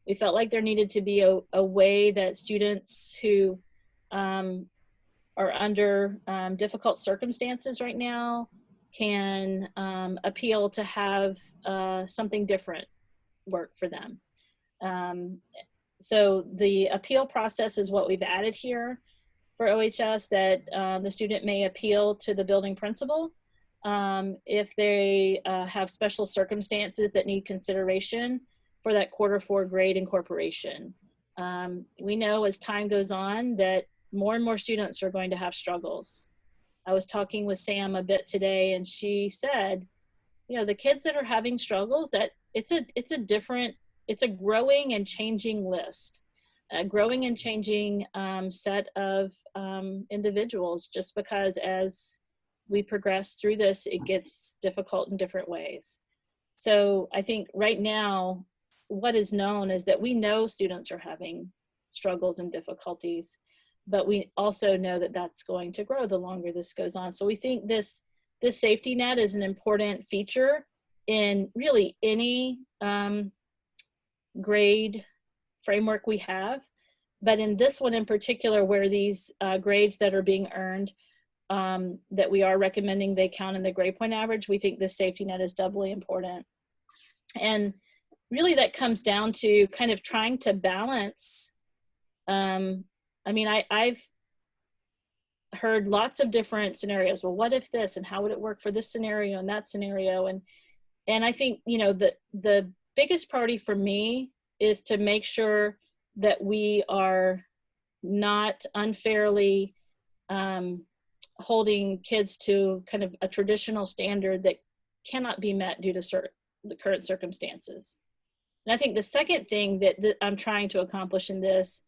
We felt like there needed to be a way that students who are under difficult circumstances right now can appeal to have something different work for them. So the appeal process is what we've added here for OHS, that the student may appeal to the building principal if they have special circumstances that need consideration for that quarter 4 grade incorporation. We know as time goes on that more and more students are going to have struggles. I was talking with Sam a bit today, and she said, the kids that are having struggles, that it's a growing and changing list. a growing and changing set of individuals, just because as we progress through this, it gets difficult in different ways. So I think right now, what is known is that we know students are having struggles and difficulties, but we also know that that's going to grow the longer this goes on. So we think this safety net is an important feature in really any grade framework we have. But in this one in particular, where these grades that are being earned, that we are recommending they count in the grade point average, we think this safety net is doubly important. And really that comes down to kind of trying to balance. I mean, I've heard lots of different scenarios. Well, what if this, and how would it work for this scenario and that scenario? And I think, you know, the biggest priority for me is to make sure that we are not unfairly holding kids to kind of a traditional standard that cannot be met due to the current circumstances. And I think the second thing that I'm trying to accomplish in this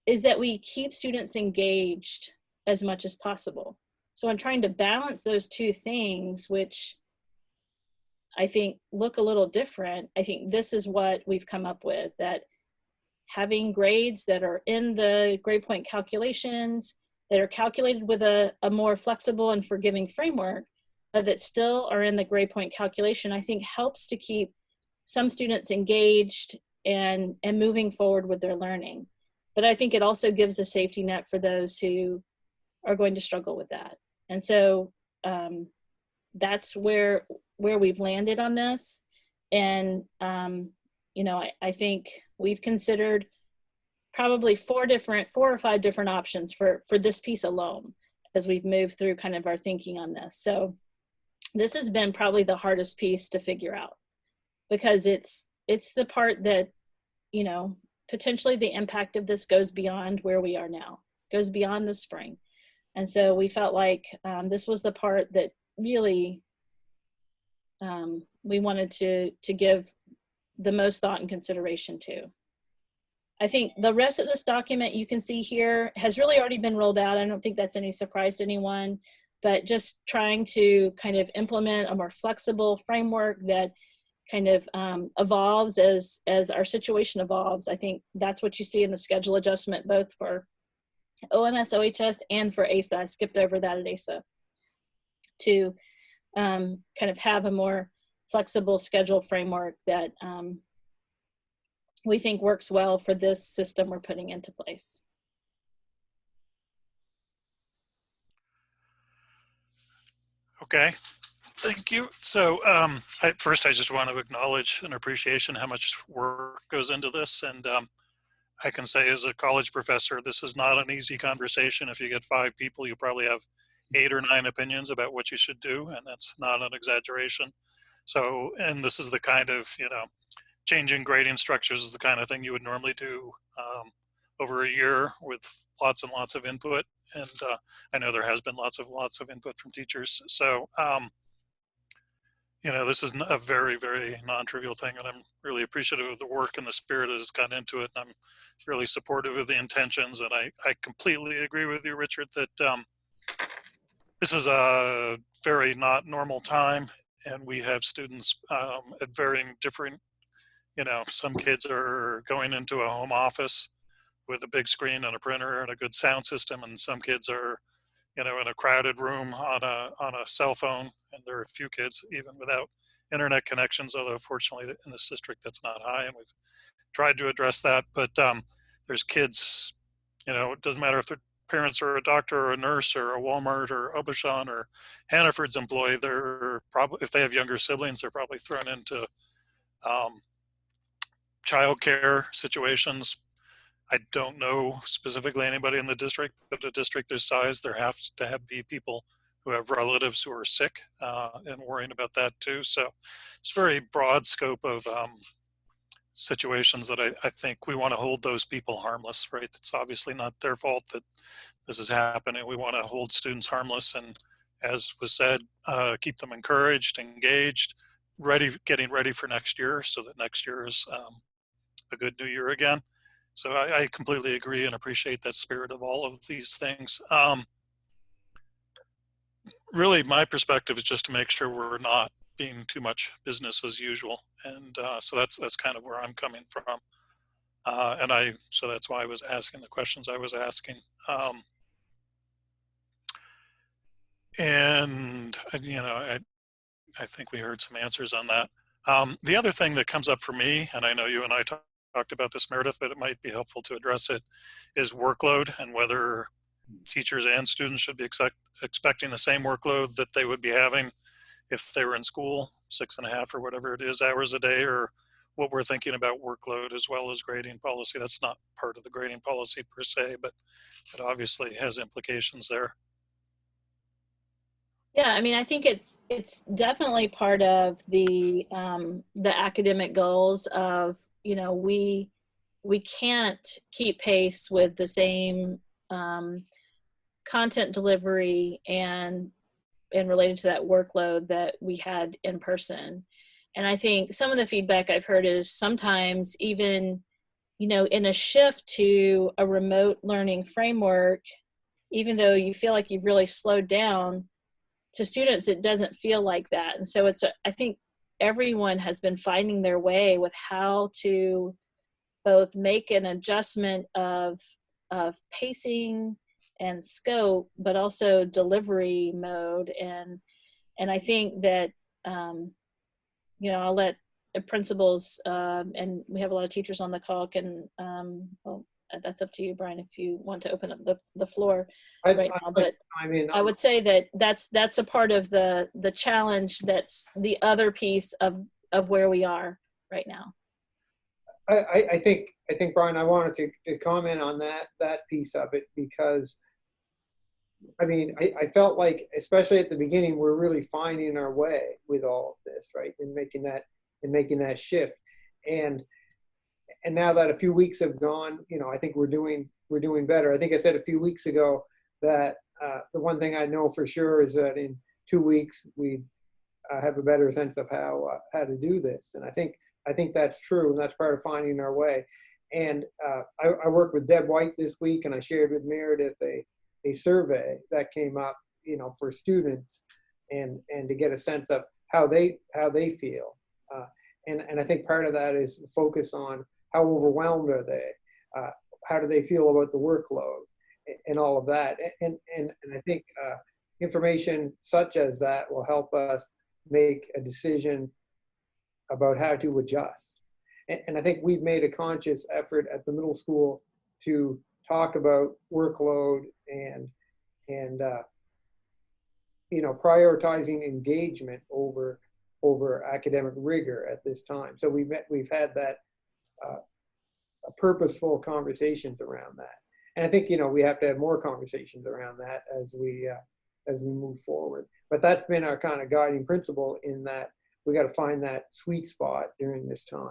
is that we keep students engaged as much as possible. So I'm trying to balance those two things, which I think look a little different. I think this is what we've come up with, that having grades that are in the grade point calculations, that are calculated with a more flexible and forgiving framework, but that still are in the grade point calculation, I think helps to keep some students engaged and moving forward with their learning. But I think it also gives a safety net for those who are going to struggle with that. And so that's where we've landed on this. And, you know, I think we've considered probably 4 or 5 different options for this piece alone as we've moved through kind of our thinking on this. So this has been probably the hardest piece to figure out, because it's the part that, you know, potentially the impact of this goes beyond where we are now, goes beyond the spring. And so we felt like this was the part that really we wanted to give the most thought and consideration to. I think the rest of this document you can see here has really already been rolled out. I don't think that's any surprise to anyone, but just trying to kind of implement a more flexible framework that kind of evolves as our situation evolves. I think that's what you see in the schedule adjustment, both for OMS, OHS, and for ASA. I skipped over that at ASA to kind of have a more flexible schedule framework that we think works well for this system we're putting into place. Okay, thank you. So first, I just want to acknowledge and appreciation how much work goes into this. And I can say as a college professor, this is not an easy conversation. If you get 5 people, you probably have 8 or 9 opinions about what you should do, and that's not an exaggeration. So, and this is the kind of, you know, changing grading structures is the kind of thing you would normally do over a year with lots and lots of input. And I know there has been lots of input from teachers. So, you know, this is a very, very non-trivial thing, and I'm really appreciative of the work and the spirit that has gone into it. And I'm really supportive of the intentions. And I completely agree with you, Richard, that this is a very not normal time, and we have students at varying different, you know, some kids are going into a home office with a big screen and a printer and a good sound system, and some kids are, you know, in a crowded room on a cell phone, and there are a few kids even without internet connections, although fortunately in this district that's not high, and we've tried to address that. But there's kids, you know, it doesn't matter if their parents are a doctor or a nurse or a Walmart or Aubuchon or Hannaford's employee, they're probably, if they have younger siblings, they're probably thrown into childcare situations. I don't know specifically anybody in the district, but a district this size, there have to be people who have relatives who are sick and worrying about that too. So it's a very broad scope of situations that I think we want to hold those people harmless, right? It's obviously not their fault that this is happening. We want to hold students harmless, and as was said, keep them encouraged, engaged, getting ready for next year, so that next year is a good new year again. So I completely agree and appreciate that spirit of all of these things. Really, my perspective is just to make sure we're not being too much business as usual. And so that's kind of where I'm coming from. So that's why I was asking the questions I was asking. And, you know, I think we heard some answers on that. The other thing that comes up for me, and I know you and I talked about this, Meredith, but it might be helpful to address it, is workload and whether teachers and students should be expecting the same workload that they would be having if they were in school, 6.5 or whatever it is hours a day, or what we're thinking about workload as well as grading policy. That's not part of the grading policy per se, but it obviously has implications there. Yeah, I mean, I think it's definitely part of the academic goals of, you know, we can't keep pace with the same content delivery and related to that workload that we had in person. And I think some of the feedback I've heard is sometimes even, you know, in a shift to a remote learning framework, even though you feel like you've really slowed down, to students, it doesn't feel like that. And so I think everyone has been finding their way with how to both make an adjustment of pacing and scope, but also delivery mode. And I think that, you know, I'll let principals, and we have a lot of teachers on the call, well, that's up to you, Brian, if you want to open up the floor right now. But I mean, I would say that that's a part of the challenge. That's the other piece of where we are right now. I think Brian, I wanted to comment on that piece of it, because I mean, I felt like, especially at the beginning, we're really finding our way with all of this, right? And making that shift. And now that a few weeks have gone, you know, I think we're doing better. I think I said a few weeks ago that the one thing I know for sure is that in 2 weeks we have a better sense of how to do this. And I think that's true, and that's part of finding our way. And I worked with Deb White this week, and I shared with Meredith a survey that came up, you know, for students, and to get a sense of how they feel. And I think part of that is the focus on how overwhelmed are they, how do they feel about the workload, and all of that. And I think information such as that will help us make a decision about how to adjust. And I think we've made a conscious effort at the middle school to talk about workload and you know, prioritizing engagement over academic rigor at this time. So we've had that purposeful conversations around that. And I think, you know, we have to have more conversations around that as we move forward. But that's been our kind of guiding principle, in that we got to find that sweet spot during this time.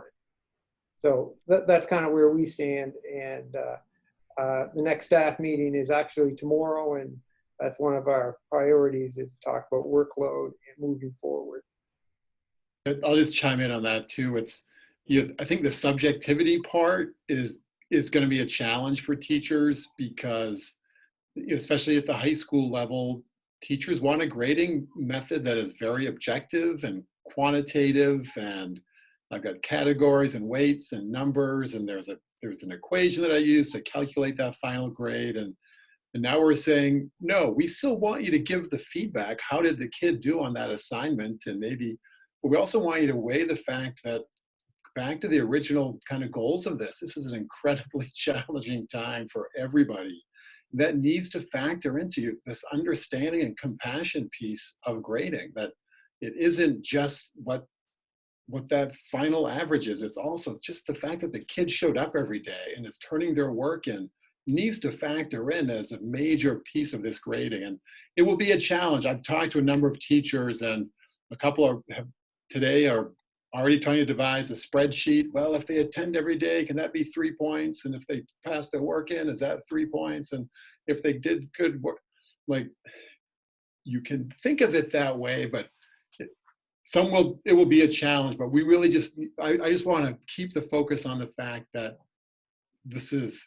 So that's kind of where we stand. And the next staff meeting is actually tomorrow, and that's one of our priorities, is to talk about workload and moving forward. I'll just chime in on that too. I think the subjectivity part is going to be a challenge for teachers, because especially at the high school level, teachers want a grading method that is very objective and quantitative, and I've got categories and weights and numbers, and there's an equation that I use to calculate that final grade. And now we're saying, no, we still want you to give the feedback. How did the kid do on that assignment? And but we also want you to weigh the fact that, back to the original kind of goals of this is an incredibly challenging time for everybody. That needs to factor into this understanding and compassion piece of grading, that it isn't just what that final average is. It's also just the fact that the kid showed up every day and is turning their work in, needs to factor in as a major piece of this grading. And it will be a challenge. I've talked to a number of teachers, and a couple today are already trying to devise a spreadsheet. Well, if they attend every day, can that be 3 points? And if they pass their work in, is that 3 points? And if they did good work, like, you can think of it that way, but it will be a challenge. But we really I just want to keep the focus on the fact that this is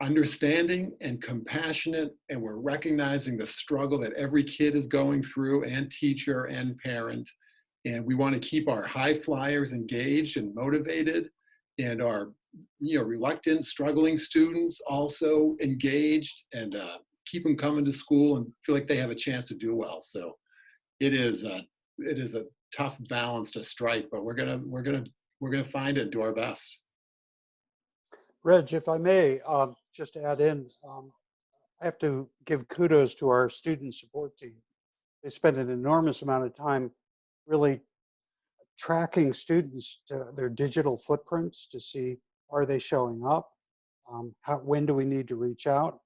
understanding and compassionate, and we're recognizing the struggle that every kid is going through, and teacher and parent. And we want to keep our high flyers engaged and motivated, and our reluctant, struggling students also engaged, and keep them coming to school and feel like they have a chance to do well. So it is a tough balance to strike, but we're gonna find it and do our best. Reg, if I may, just add in, I have to give kudos to our student support team. They spend an enormous amount of time really tracking students to their digital footprints to see, are they showing up? When do we need to reach out?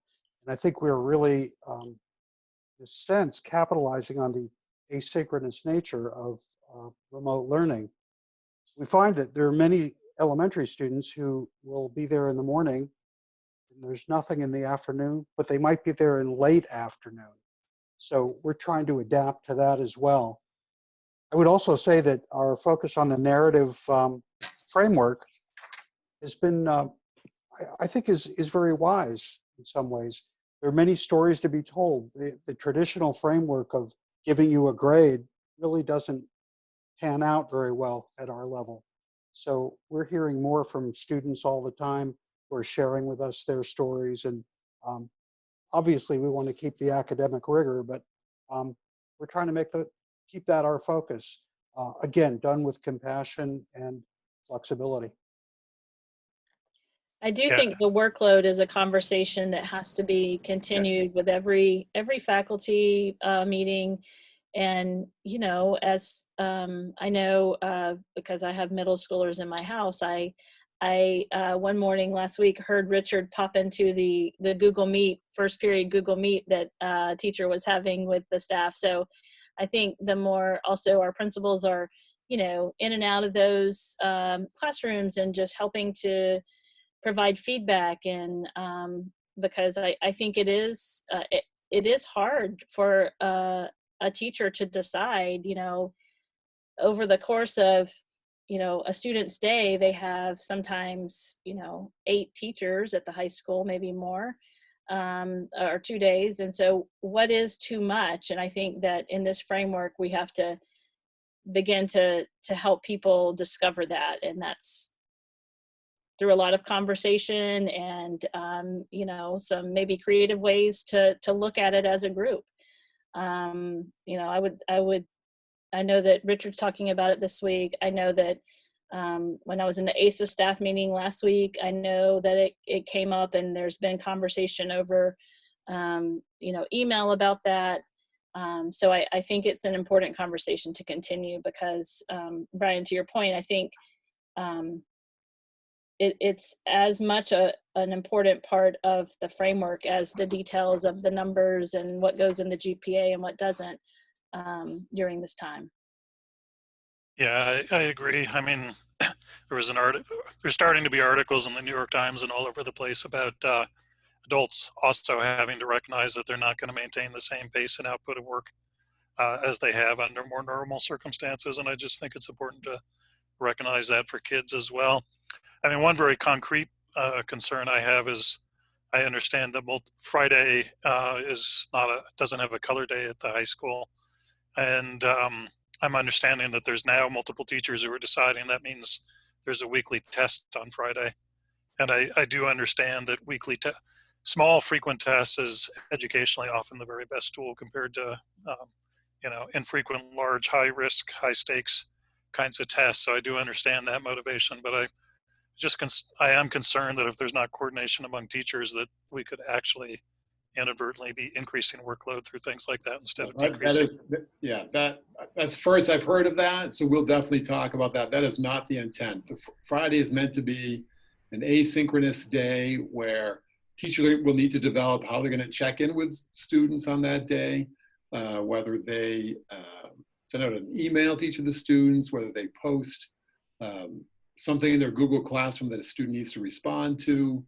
And I think we're really, in a sense, capitalizing on the asynchronous nature of remote learning. We find that there are many elementary students who will be there in the morning and there's nothing in the afternoon, but they might be there in late afternoon. So we're trying to adapt to that as well. I would also say that our focus on the narrative framework has been, I think, is very wise in some ways. There are many stories to be told. The traditional framework of giving you a grade really doesn't pan out very well at our level. So we're hearing more from students all the time who are sharing with us their stories. And obviously we want to keep the academic rigor, but we're trying to keep that our focus. Again, done with compassion and flexibility. I do Yeah. think the workload is a conversation that has to be continued with every faculty meeting. And, as I know, because I have middle schoolers in my house, I one morning last week heard Richard pop into the Google Meet, first period Google Meet that teacher was having with the staff. So I think the more also our principals are, in and out of those classrooms and just helping to provide feedback. And because I think it is hard for a teacher to decide, over the course of, a student's day, they have sometimes, 8 teachers at the high school, maybe more, or 2 days. And so what is too much? And I think that in this framework, we have to begin to help people discover that. And that's through a lot of conversation and, some maybe creative ways to look at it as a group. I know that Richard's talking about it this week. I know that when I was in the ASA staff meeting last week, I know that it came up, and there's been conversation over, email about that. So I think it's an important conversation to continue because, Brian, to your point, I think it's as much an important part of the framework as the details of the numbers and what goes in the GPA and what doesn't during this time. Yeah, I agree. I mean, there was there's starting to be articles in the New York Times and all over the place about adults also having to recognize that they're not going to maintain the same pace and output of work as they have under more normal circumstances. And I just think it's important to recognize that for kids as well. I mean, one very concrete concern I have is I understand that Friday doesn't have a color day at the high school. And I'm understanding that there's now multiple teachers who are deciding that means there's a weekly test on Friday. And I do understand that small frequent tests is educationally often the very best tool compared to, infrequent, large, high risk, high stakes kinds of tests. So I do understand that motivation, but I am concerned that if there's not coordination among teachers, that we could actually inadvertently be increasing workload through things like that instead of decreasing. That's first I've heard of that. So we'll definitely talk about that. That is not the intent. Friday is meant to be an asynchronous day where teachers will need to develop how they're going to check in with students on that day, whether they send out an email to each of the students, whether they post something in their Google Classroom that a student needs to respond to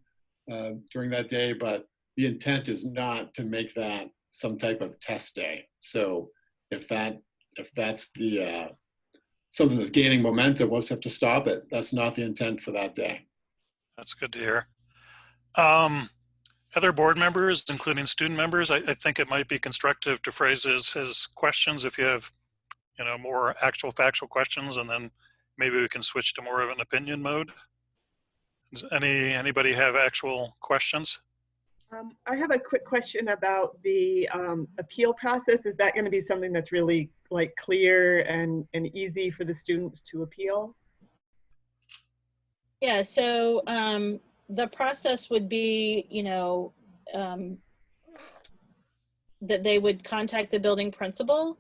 during that day. But the intent is not to make that some type of test day. So if that's the something that's gaining momentum, we'll just have to stop it. That's not the intent for that day. That's good to hear. Other board members, including student members, I think it might be constructive to phrase as questions if you have, more actual factual questions, and then maybe we can switch to more of an opinion mode. Does anybody have actual questions? I have a quick question about the appeal process. Is that going to be something that's really like clear and easy for the students to appeal? Yeah, so the process would be, that they would contact the building principal,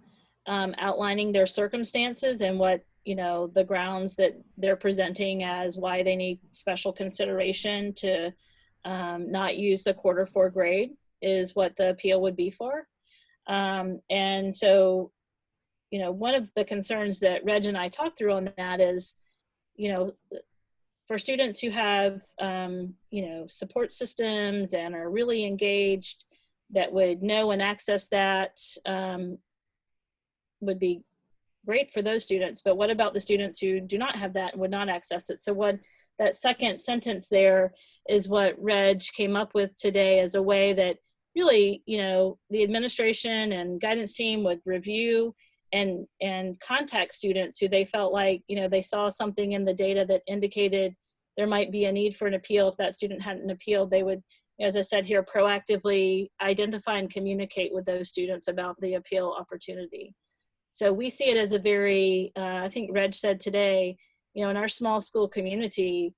outlining their circumstances and what, the grounds that they're presenting as why they need special consideration to not use the Q4 grade is what the appeal would be for. And so, one of the concerns that Reg and I talked through on that is, for students who have, support systems and are really engaged, that would know and access that, would be great for those students. But what about the students who do not have that and would not access it? So what that second sentence there is what Reg came up with today as a way that really, the administration and guidance team would review and contact students who they felt like, they saw something in the data that indicated there might be a need for an appeal. If that student hadn't appealed, they would, as I said here, proactively identify and communicate with those students about the appeal opportunity. So we see it as a very, I think Reg said today, in our small school community,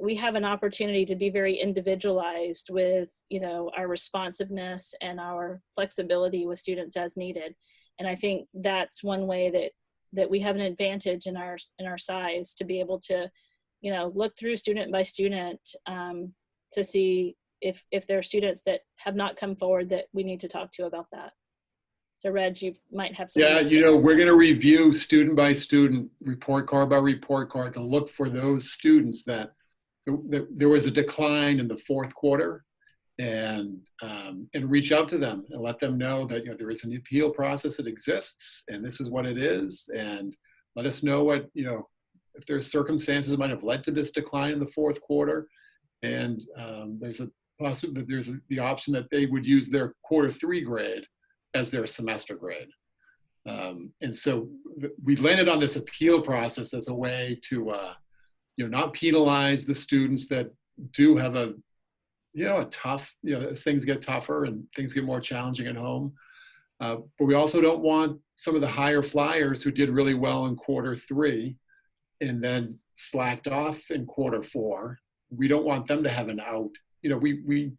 we have an opportunity to be very individualized with, our responsiveness and our flexibility with students as needed. And I think that's one way that we have an advantage in our size to be able to, look through student by student to see if there are students that have not come forward that we need to talk to about that. So Reg, you might have some. Yeah, we're going to review student by student, report card by report card to look for those students that there was a decline in the Q4, and reach out to them and let them know that there is an appeal process that exists, and this is what it is, and let us know what if there's circumstances that might have led to this decline in the Q4, and there's a possibility that there's the option that they would use their Q3 grade as their semester grade. And so we landed on this appeal process as a way to, not penalize the students that do have a tough, as things get tougher and things get more challenging at home. But we also don't want some of the higher flyers who did really well in Q3 and then slacked off in Q4. We don't want them to have an out. We're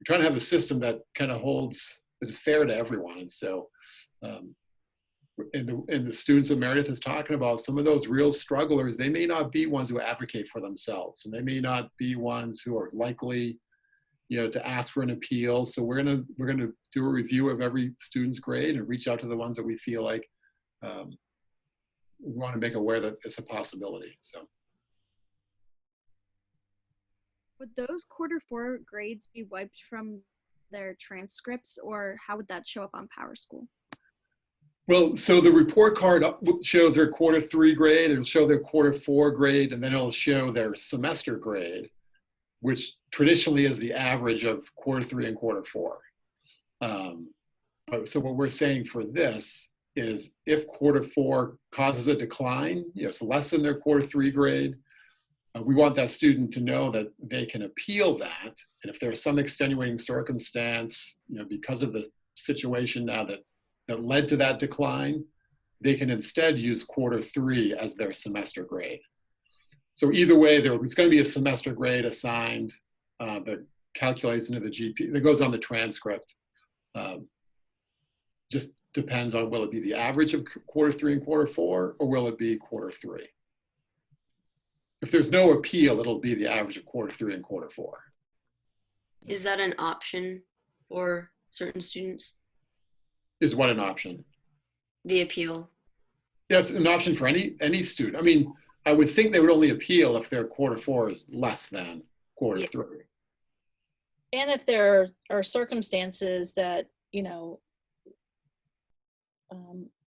trying to have a system that kind of that is fair to everyone. And so, and the students that Meredith is talking about, some of those real strugglers, they may not be ones who advocate for themselves, and they may not be ones who are likely, to ask for an appeal. So we're gonna do a review of every student's grade and reach out to the ones that we feel like we want to make aware that it's a possibility. So. Would those Q4 grades be wiped from their transcripts, or how would that show up on PowerSchool? Well, so the report card shows their Q3 grade, it'll show their Q4 grade, and then it'll show their semester grade, which traditionally is the average of Q3 and Q4. So what we're saying for this is if Q4 causes a decline, so less than their Q3 grade, we want that student to know that they can appeal that. And if there's some extenuating circumstance, because of the situation now that led to that decline, they can instead use Q3 as their semester grade. So either way, there's going to be a semester grade assigned that calculates into the GP, that goes on the transcript. Just depends on, will it be the average of Q3 and Q4, or will it be Q3? If there's no appeal, it'll be the average of Q3 and Q4. Is that an option for certain students? Is what an option? The appeal. Yes, an option for any student. I mean, I would think they would only appeal if their Q4 is less than Q3. Yeah. And if there are circumstances that,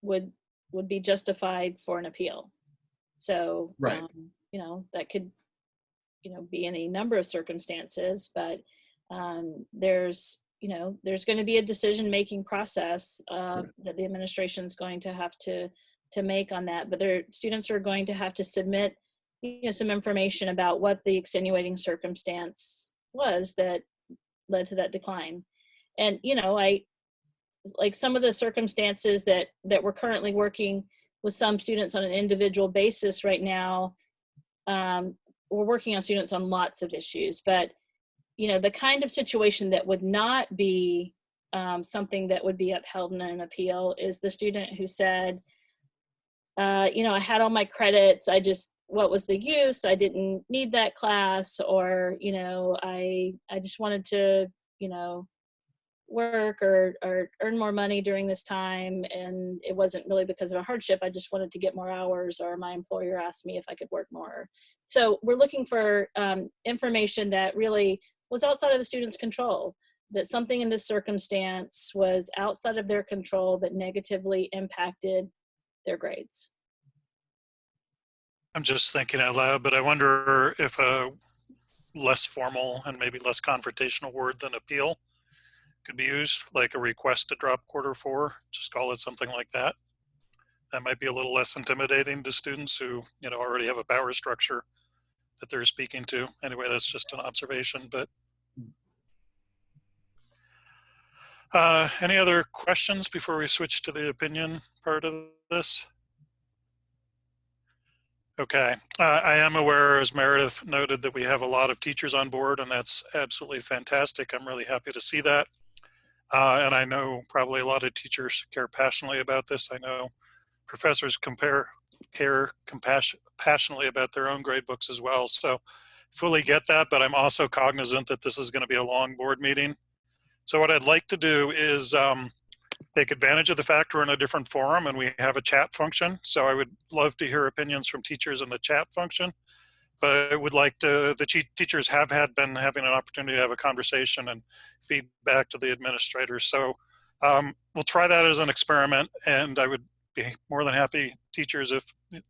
would be justified for an appeal. So, right. That could be any number of circumstances, but there's going to be a decision-making process that the administration is going to have to make on that. But their students are going to have to submit, some information about what the extenuating circumstance was that led to that decline. And I like some of the circumstances that we're currently working with some students on an individual basis right now. We're working on students on lots of issues, but the kind of situation that would not be something that would be upheld in an appeal is the student who said, I had all my credits, what was the use? I didn't need that class, or, I just wanted to, work or earn more money during this time, and it wasn't really because of a hardship. I just wanted to get more hours, or my employer asked me if I could work more. So we're looking for information that really was outside of the student's control, that something in this circumstance was outside of their control that negatively impacted their grades. I'm just thinking out loud, but I wonder if a less formal and maybe less confrontational word than appeal could be used, like a request to drop Q4, just call it something like that. That might be a little less intimidating to students who, already have a power structure that they're speaking to. Anyway, that's just an observation, but any other questions before we switch to the opinion part of this? Okay, I am aware, as Meredith noted, that we have a lot of teachers on board, and that's absolutely fantastic. I'm really happy to see that. And I know probably a lot of teachers care passionately about this. I know professors care passionately about their own grade books as well. So fully get that, but I'm also cognizant that this is going to be a long board meeting. So what I'd like to do is take advantage of the fact we're in a different forum and we have a chat function. So I would love to hear opinions from teachers in the chat function. But I would like to, the teachers have been having an opportunity to have a conversation and feedback to the administrators. So we'll try that as an experiment, and I would be more than happy, teachers, if you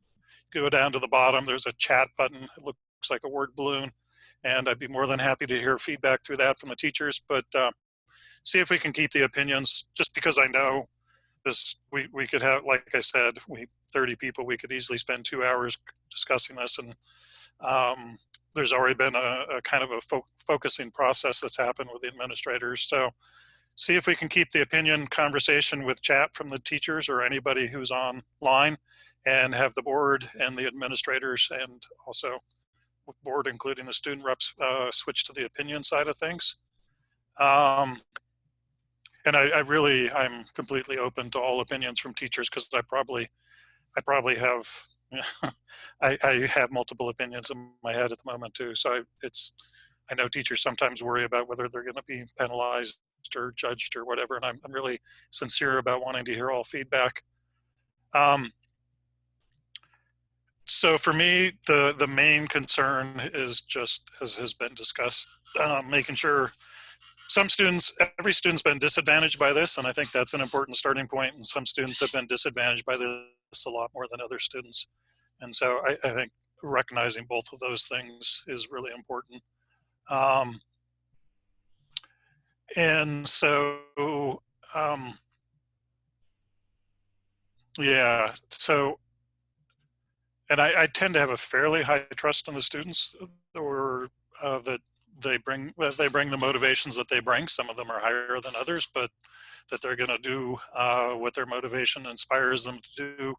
go down to the bottom, there's a chat button. It looks like a word balloon, and I'd be more than happy to hear feedback through that from the teachers. But see if we can keep the opinions, just because I know this, we could have, like I said, 30 people, we could easily spend 2 hours discussing this, and there's already been a kind of a focusing process that's happened with the administrators. So see if we can keep the opinion conversation with chat from the teachers or anybody who's online, and have the board and the administrators and also board, including the student reps, switch to the opinion side of things. And I'm completely open to all opinions from teachers, because I probably have, I have multiple opinions in my head at the moment too. So I know teachers sometimes worry about whether they're going to be penalized or judged or whatever, and I'm really sincere about wanting to hear all feedback. So for me, the main concern is just, as has been discussed, making sure every student's been disadvantaged by this, and I think that's an important starting point, and some students have been disadvantaged by this a lot more than other students. And so I think recognizing both of those things is really important. And so, yeah, so, and I tend to have a fairly high trust in the students, or that they bring the motivations that they bring. Some of them are higher than others, but that they're going to do what their motivation inspires them to do,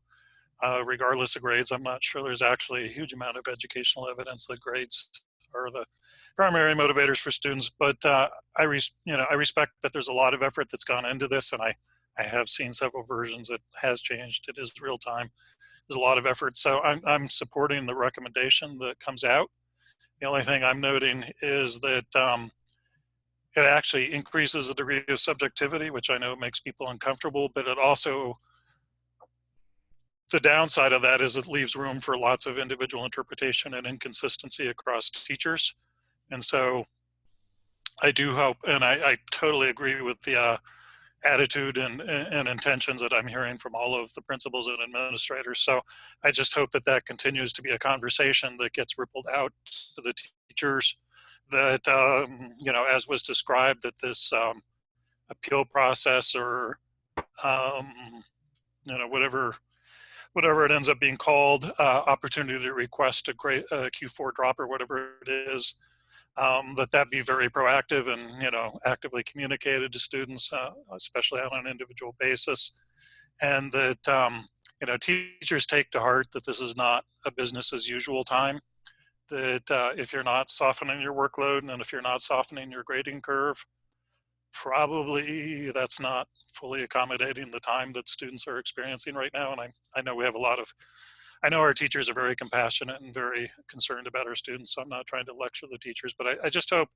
regardless of grades. I'm not sure there's actually a huge amount of educational evidence that grades are the primary motivators for students, but I respect that there's a lot of effort that's gone into this, and I have seen several versions. It has changed. It is real time. There's a lot of effort. So I'm supporting the recommendation that comes out. The only thing I'm noting is that it actually increases the degree of subjectivity, which I know makes people uncomfortable, but it also, the downside of that is it leaves room for lots of individual interpretation and inconsistency across teachers. And so I do hope, and I totally agree with the attitude and intentions that I'm hearing from all of the principals and administrators. So I just hope that that continues to be a conversation that gets rippled out to the teachers that, you know, as was described, that this appeal process or, you know, whatever it ends up being called, opportunity to request a Q4 drop or whatever it is, that be very proactive and, you know, actively communicated to students, especially on an individual basis. And that, you know, teachers take to heart that this is not a business as usual time, that if you're not softening your workload and if you're not softening your grading curve, probably that's not fully accommodating the time that students are experiencing right now. And I know we have I know our teachers are very compassionate and very concerned about our students, so I'm not trying to lecture the teachers, but I just hope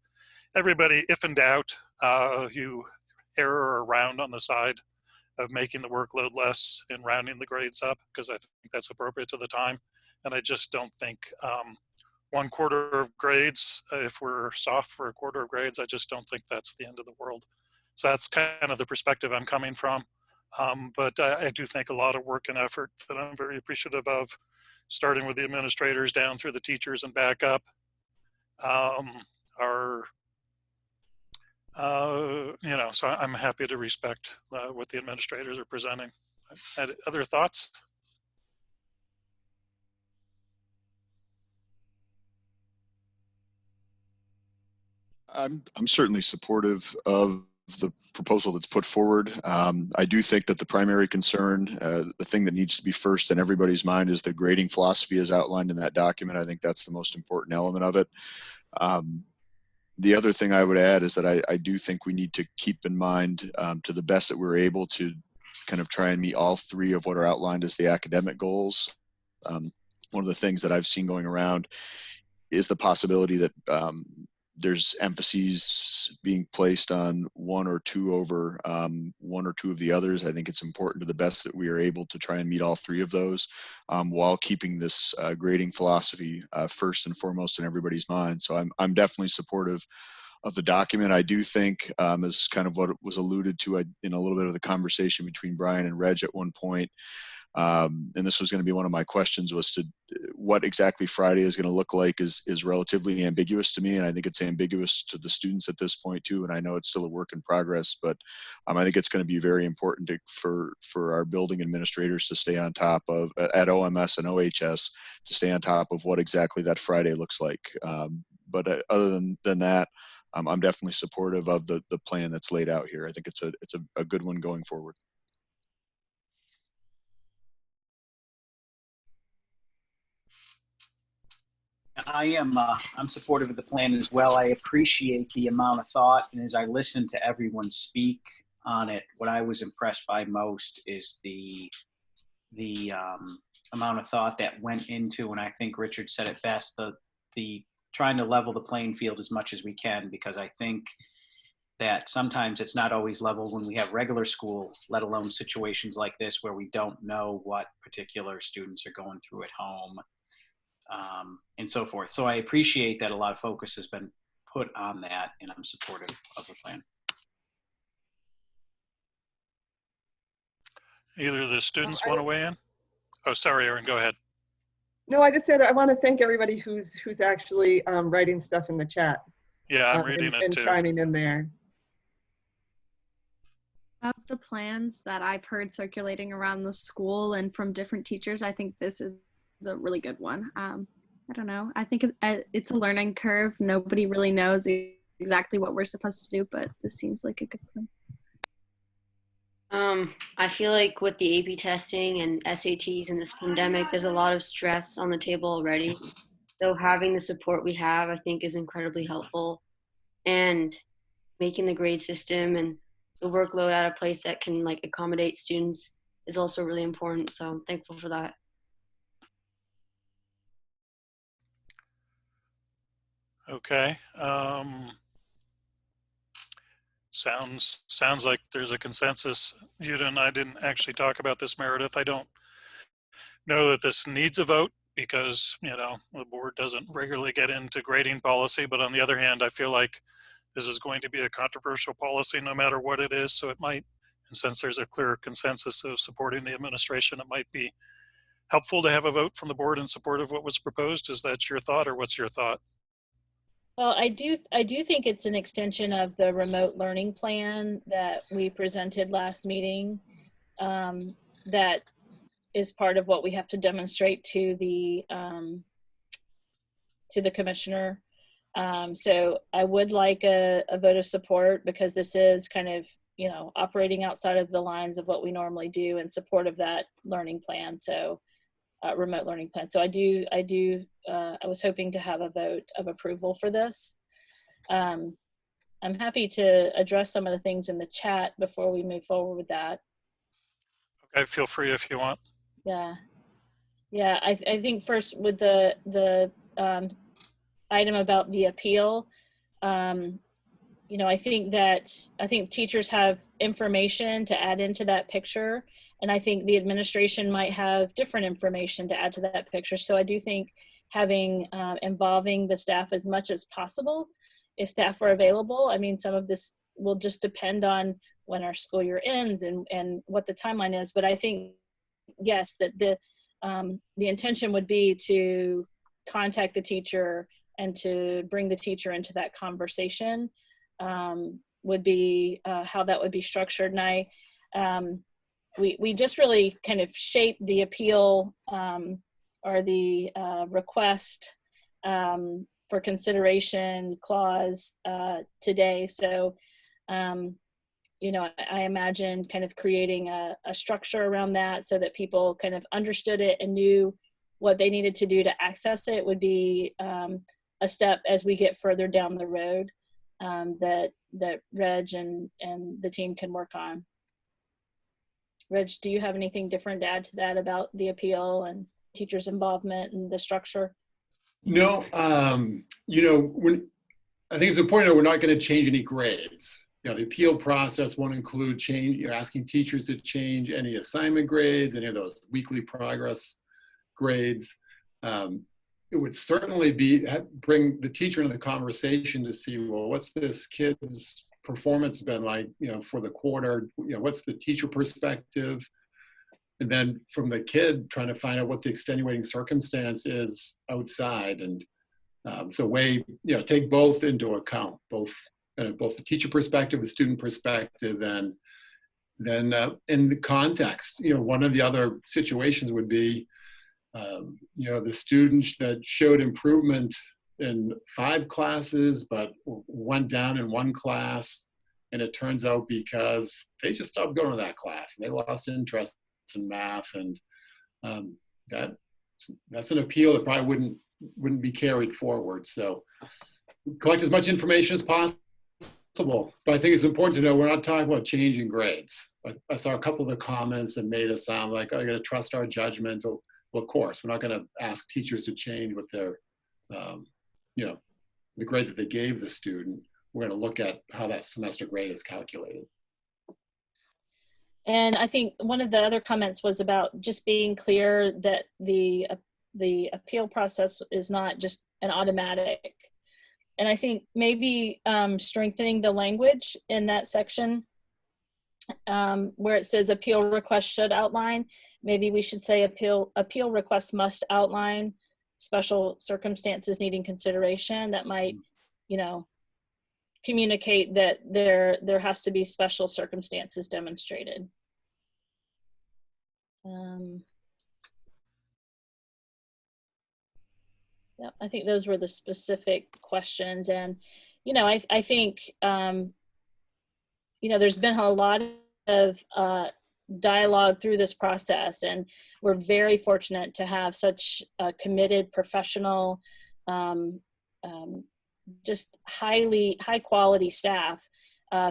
everybody, if in doubt, you err around on the side of making the workload less and rounding the grades up, because I think that's appropriate to the time. And I just don't think 1/4 of grades, if we're soft for 1/4 of grades, I just don't think that's the end of the world. So that's kind of the perspective I'm coming from. But I do think a lot of work and effort that I'm very appreciative of, starting with the administrators down through the teachers and back up, are, you know, so I'm happy to respect what the administrators are presenting. Other thoughts? I'm certainly supportive of the proposal that's put forward. I do think that the primary concern, the thing that needs to be first in everybody's mind, is the grading philosophy as outlined in that document. I think that's the most important element of it. The other thing I would add is that I do think we need to keep in mind, to the best that we're able, to kind of try and meet all three of what are outlined as the academic goals. One of the things that I've seen going around is the possibility that there's emphases being placed on one or two over one or two of the others. I think it's important to the best that we are able to try and meet all three of those, while keeping this grading philosophy first and foremost in everybody's mind. So I'm definitely supportive of the document. I do think, as kind of what was alluded to in a little bit of the conversation between Brian and Reg at one point, and this was going to be one of my questions, was to what exactly Friday is going to look like is relatively ambiguous to me, and I think it's ambiguous to the students at this point too. And I know it's still a work in progress, but I think it's going to be very important for our building administrators to stay on top of, at OMS and OHS, to stay on top of what exactly that Friday looks like. But other than that, I'm definitely supportive of the plan that's laid out here. I think it's a good one going forward. I'm supportive of the plan as well. I appreciate the amount of thought, and as I listen to everyone speak on it, what I was impressed by most is the amount of thought that went into, and I think Richard said it best, the trying to level the playing field as much as we can, because I think that sometimes it's not always level when we have regular school, let alone situations like this where we don't know what particular students are going through at home, and so forth. So I appreciate that a lot of focus has been put on that, and I'm supportive of the plan. Either the students want to weigh in? Oh, sorry, Erin, go ahead. No, I just said I want to thank everybody who's actually writing stuff in the chat. Yeah, I'm reading it and too. chiming in there. Of the plans that I've heard circulating around the school and from different teachers, I think this is a really good one. I don't know. I think it's a learning curve. Nobody really knows exactly what we're supposed to do, but this seems like a good plan. I feel like with the AP testing and SATs and this pandemic, there's a lot of stress on the table already. So having the support we have, I think, is incredibly helpful. And making the grade system and the workload at a place that can like accommodate students is also really important. So I'm thankful for that. Okay. Sounds like there's a consensus. You and I didn't actually talk about this, Meredith. I don't know that this needs a vote because, you know, the board doesn't regularly get into grading policy. But on the other hand, I feel like this is going to be a controversial policy no matter what it is. So it might, and since there's a clear consensus of supporting the administration, it might be helpful to have a vote from the board in support of what was proposed. Is that your thought, or what's your thought? Well, I do think it's an extension of the remote learning plan that we presented last meeting. That is part of what we have to demonstrate to the commissioner. So I would like a vote of support, because this is kind of, operating outside of the lines of what we normally do in support of that learning plan. So remote learning plan. So I was hoping to have a vote of approval for this. I'm happy to address some of the things in the chat before we move forward with that. Okay, feel free if you want. Yeah, I think first with the item about the appeal, I think teachers have information to add into that picture, and I think the administration might have different information to add to that picture. So I do think having involving the staff as much as possible, if staff are available. I mean, some of this will just depend on when our school year ends and what the timeline is. But I think, yes, that the intention would be to contact the teacher and to bring the teacher into that conversation, would be how that would be structured. And we just really kind of shaped the appeal or the request for consideration clause today. So, I imagine kind of creating a structure around that so that people kind of understood it and knew what they needed to do to access it would be a step as we get further down the road that Reg and the team can work on. Reg, do you have anything different to add to that about the appeal and teachers' involvement and the structure? No, I think it's important that we're not going to change any grades. The appeal process won't include asking teachers to change any assignment grades, any of those weekly progress grades. It would certainly bring the teacher into the conversation to see, well, what's this kid's performance been like, for the quarter? What's the teacher perspective? And then from the kid, trying to find out what the extenuating circumstance is outside. And so take both into account, both the teacher perspective, the student perspective, and then in the context. One of the other situations would be, the students that showed improvement in 5 classes, but went down in 1 class, and it turns out because they just stopped going to that class and they lost interest in math, and that's an appeal that probably wouldn't be carried forward. So collect as much information as possible, but I think it's important to know we're not talking about changing grades. I saw a couple of the comments that made it sound like, oh, you're going to trust our judgment. Well, of course, we're not going to ask teachers to change what their, the grade that they gave the student. We're going to look at how that semester grade is calculated. And I think one of the other comments was about just being clear that the appeal process is not just an automatic. And I think maybe strengthening the language in that section where it says appeal request should outline, maybe we should say appeal requests must outline special circumstances needing consideration. That might, communicate that there has to be special circumstances demonstrated. Yeah, I think those were the specific questions. And, I think, there's been a lot of dialogue through this process, and we're very fortunate to have such a committed professional, just high quality staff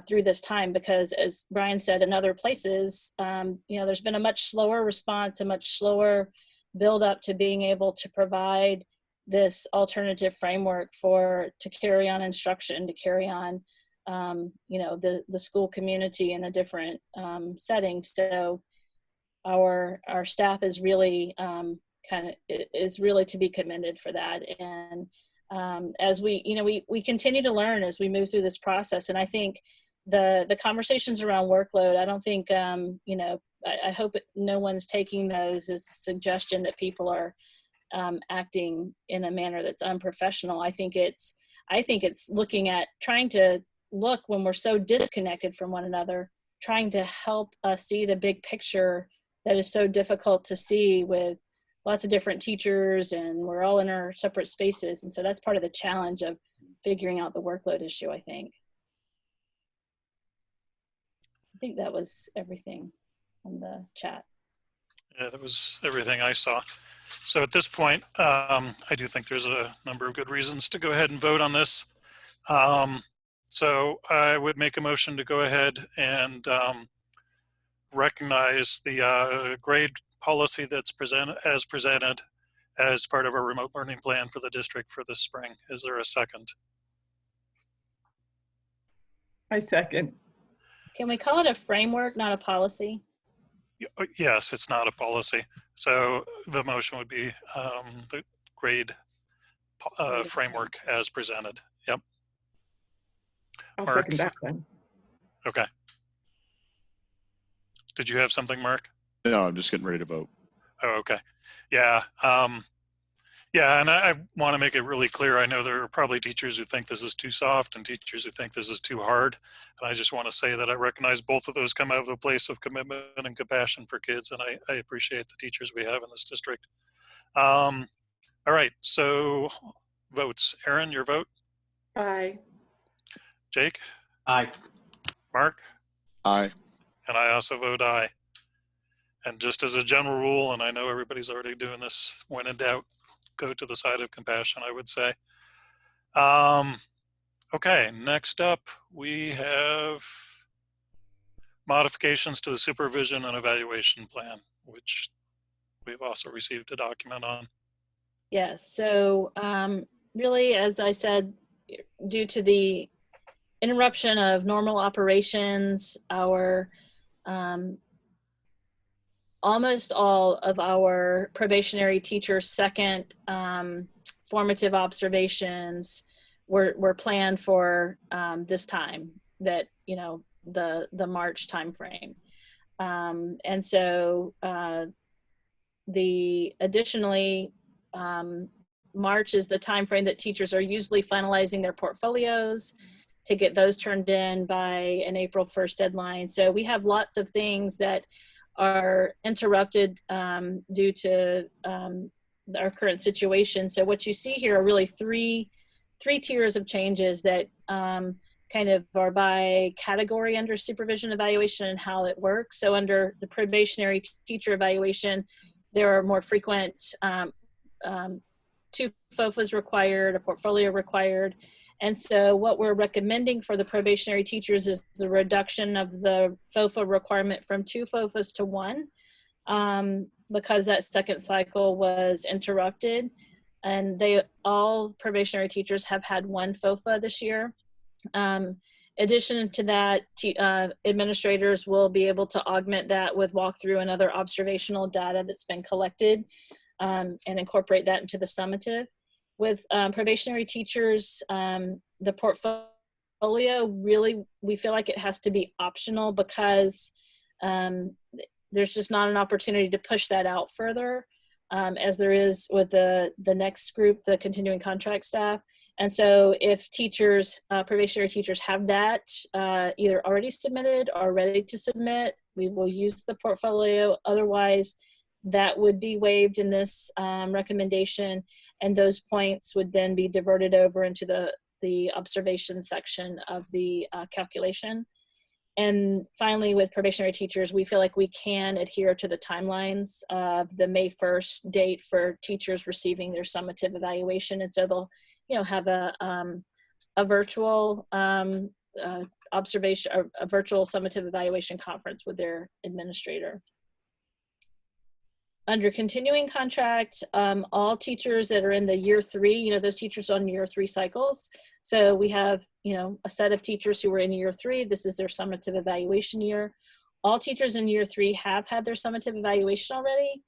through this time, because as Brian said, in other places, there's been a much slower response, a much slower build up to being able to provide this alternative framework to carry on instruction, to carry on the school community in a different setting. So our staff is really is really to be commended for that. And as we continue to learn as we move through this process. And I think the conversations around workload, I don't think I hope no one's taking those as a suggestion that people are acting in a manner that's unprofessional. I think I think it's looking at trying to look when we're so disconnected from one another, trying to help us see the big picture that is so difficult to see with lots of different teachers, and we're all in our separate spaces. And so that's part of the challenge of figuring out the workload issue, I think. I think that was everything on the chat. Yeah, that was everything I saw. So at this point, I do think there's a number of good reasons to go ahead and vote on this. So I would make a motion to go ahead and recognize the grade policy that's presented as part of our remote learning plan for the district for this spring. Is there a second? I second. Can we call it a framework, not a policy? Yes, it's not a policy. So the motion would be the grade framework as presented. Yep. I'll Mark? second that then. Okay. Did you have something, Mark? No, I'm just getting ready to vote. Oh, okay. Yeah. Yeah, and I want to make it really clear. I know there are probably teachers who think this is too soft and teachers who think this is too hard. And I just want to say that I recognize both of those come out of a place of commitment and compassion for kids. And I appreciate the teachers we have in this district. All right, so votes. Aaron, your vote? Aye. Jake? Aye. Mark? Aye. And I also vote aye. And just as a general rule, and I know everybody's already doing this, when in doubt, go to the side of compassion, I would say. Okay, next up, we have modifications to the supervision and evaluation plan, which we've also received a document on. Yes, so really, as I said, due to the interruption of normal operations, our almost all of our probationary teachers' second formative observations were planned for this time, that, you know, the March timeframe. And so additionally, March is the timeframe that teachers are usually finalizing their portfolios to get those turned in by an April 1st deadline. So we have lots of things that are interrupted due to our current situation. So what you see here are really three tiers of changes that kind of are by category under supervision evaluation and how it works. So under the probationary teacher evaluation, there are more frequent 2 FOFAs required, a portfolio required. And so what we're recommending for the probationary teachers is the reduction of the FOFA requirement from 2 FOFAs to 1, because that second cycle was interrupted. And all probationary teachers have had 1 FOFA this year. Addition to that, administrators will be able to augment that with walkthrough and other observational data that's been collected, and incorporate that into the summative. With probationary teachers, the portfolio, really, we feel like it has to be optional because there's just not an opportunity to push that out further, as there is with the next group, the continuing contract staff. And so if teachers, probationary teachers have that either already submitted or ready to submit, we will use the portfolio. Otherwise, that would be waived in this recommendation, and those points would then be diverted over into the observation section of the calculation. And finally, with probationary teachers, we feel like we can adhere to the timelines of the May 1st date for teachers receiving their summative evaluation. And so they'll, you know, have a virtual observation, or a virtual summative evaluation conference with their administrator. Under continuing contract, all teachers that are in the year 3, you know, those teachers on year 3 cycles. So we have, you know, a set of teachers who were in year 3. This is their summative evaluation year. All teachers in year 3 have had their summative evaluation already.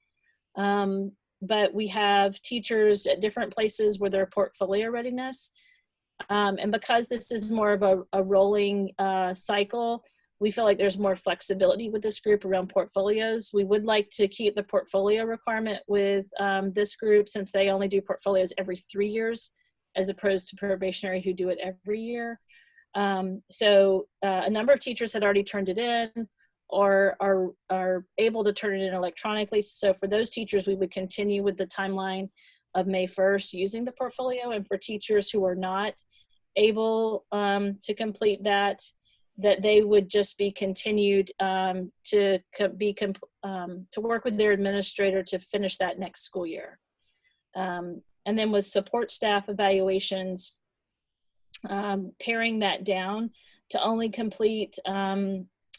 But we have teachers at different places with their portfolio readiness. And because this is more of a rolling cycle, we feel like there's more flexibility with this group around portfolios. We would like to keep the portfolio requirement with this group, since they only do portfolios every 3 years. as opposed to probationary who do it every year. So a number of teachers had already turned it in or are able to turn it in electronically. So for those teachers, we would continue with the timeline of May 1st using the portfolio. And for teachers who are not able to complete that they would just be continued to work with their administrator to finish that next school year. And then with support staff evaluations, paring that down to only complete